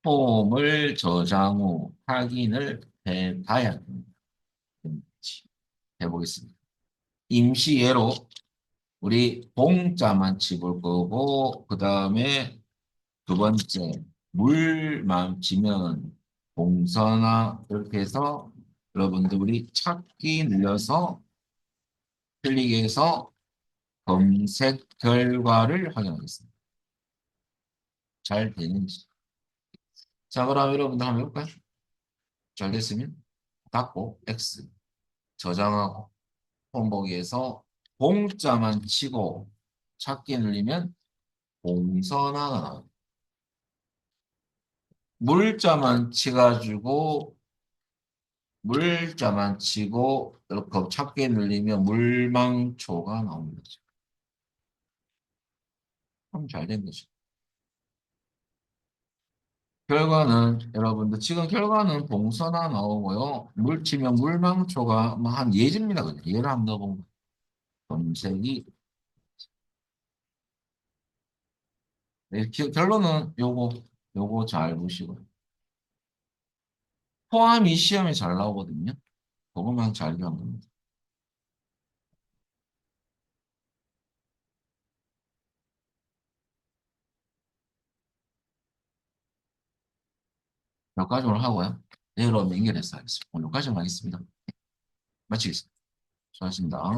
폼을 저장 후 확인을 해봐야 됩니다. 해보겠습니다. 임시 예로 우리 봉자만 집을 거고 그 다음에 두 번째 물만 지면 봉선화 이렇게 해서 여러분들 우리 찾기 눌러서 클릭해서 검색 결과를 확인하겠습니다. 잘 되는지. 자, 그럼 여러분들 한번 해볼까요? 잘 됐으면 닫고 X 저장하고 홈보기에서 봉자만 치고 찾기 누르면 봉선화가 나와요. 물자만 치가지고 물자만 치고 이렇게 찾기 누르면 물망초가 나옵니다. 그럼 잘 된 거죠. 결과는 여러분들 지금 결과는 봉선화 나오고요. 물 치면 물망초가 뭐한 예집니다. 그냥 예를 한번 넣어본 거. 검색이 네, 결론은 요거 잘 보시고 포함이 시험에 잘 나오거든요. 그것만 잘 기억하면 됩니다. 여기까지 오늘 하고요. 내일 오면 연결해서 하겠습니다. 오늘 여기까지 하겠습니다. 마치겠습니다. 수고하셨습니다.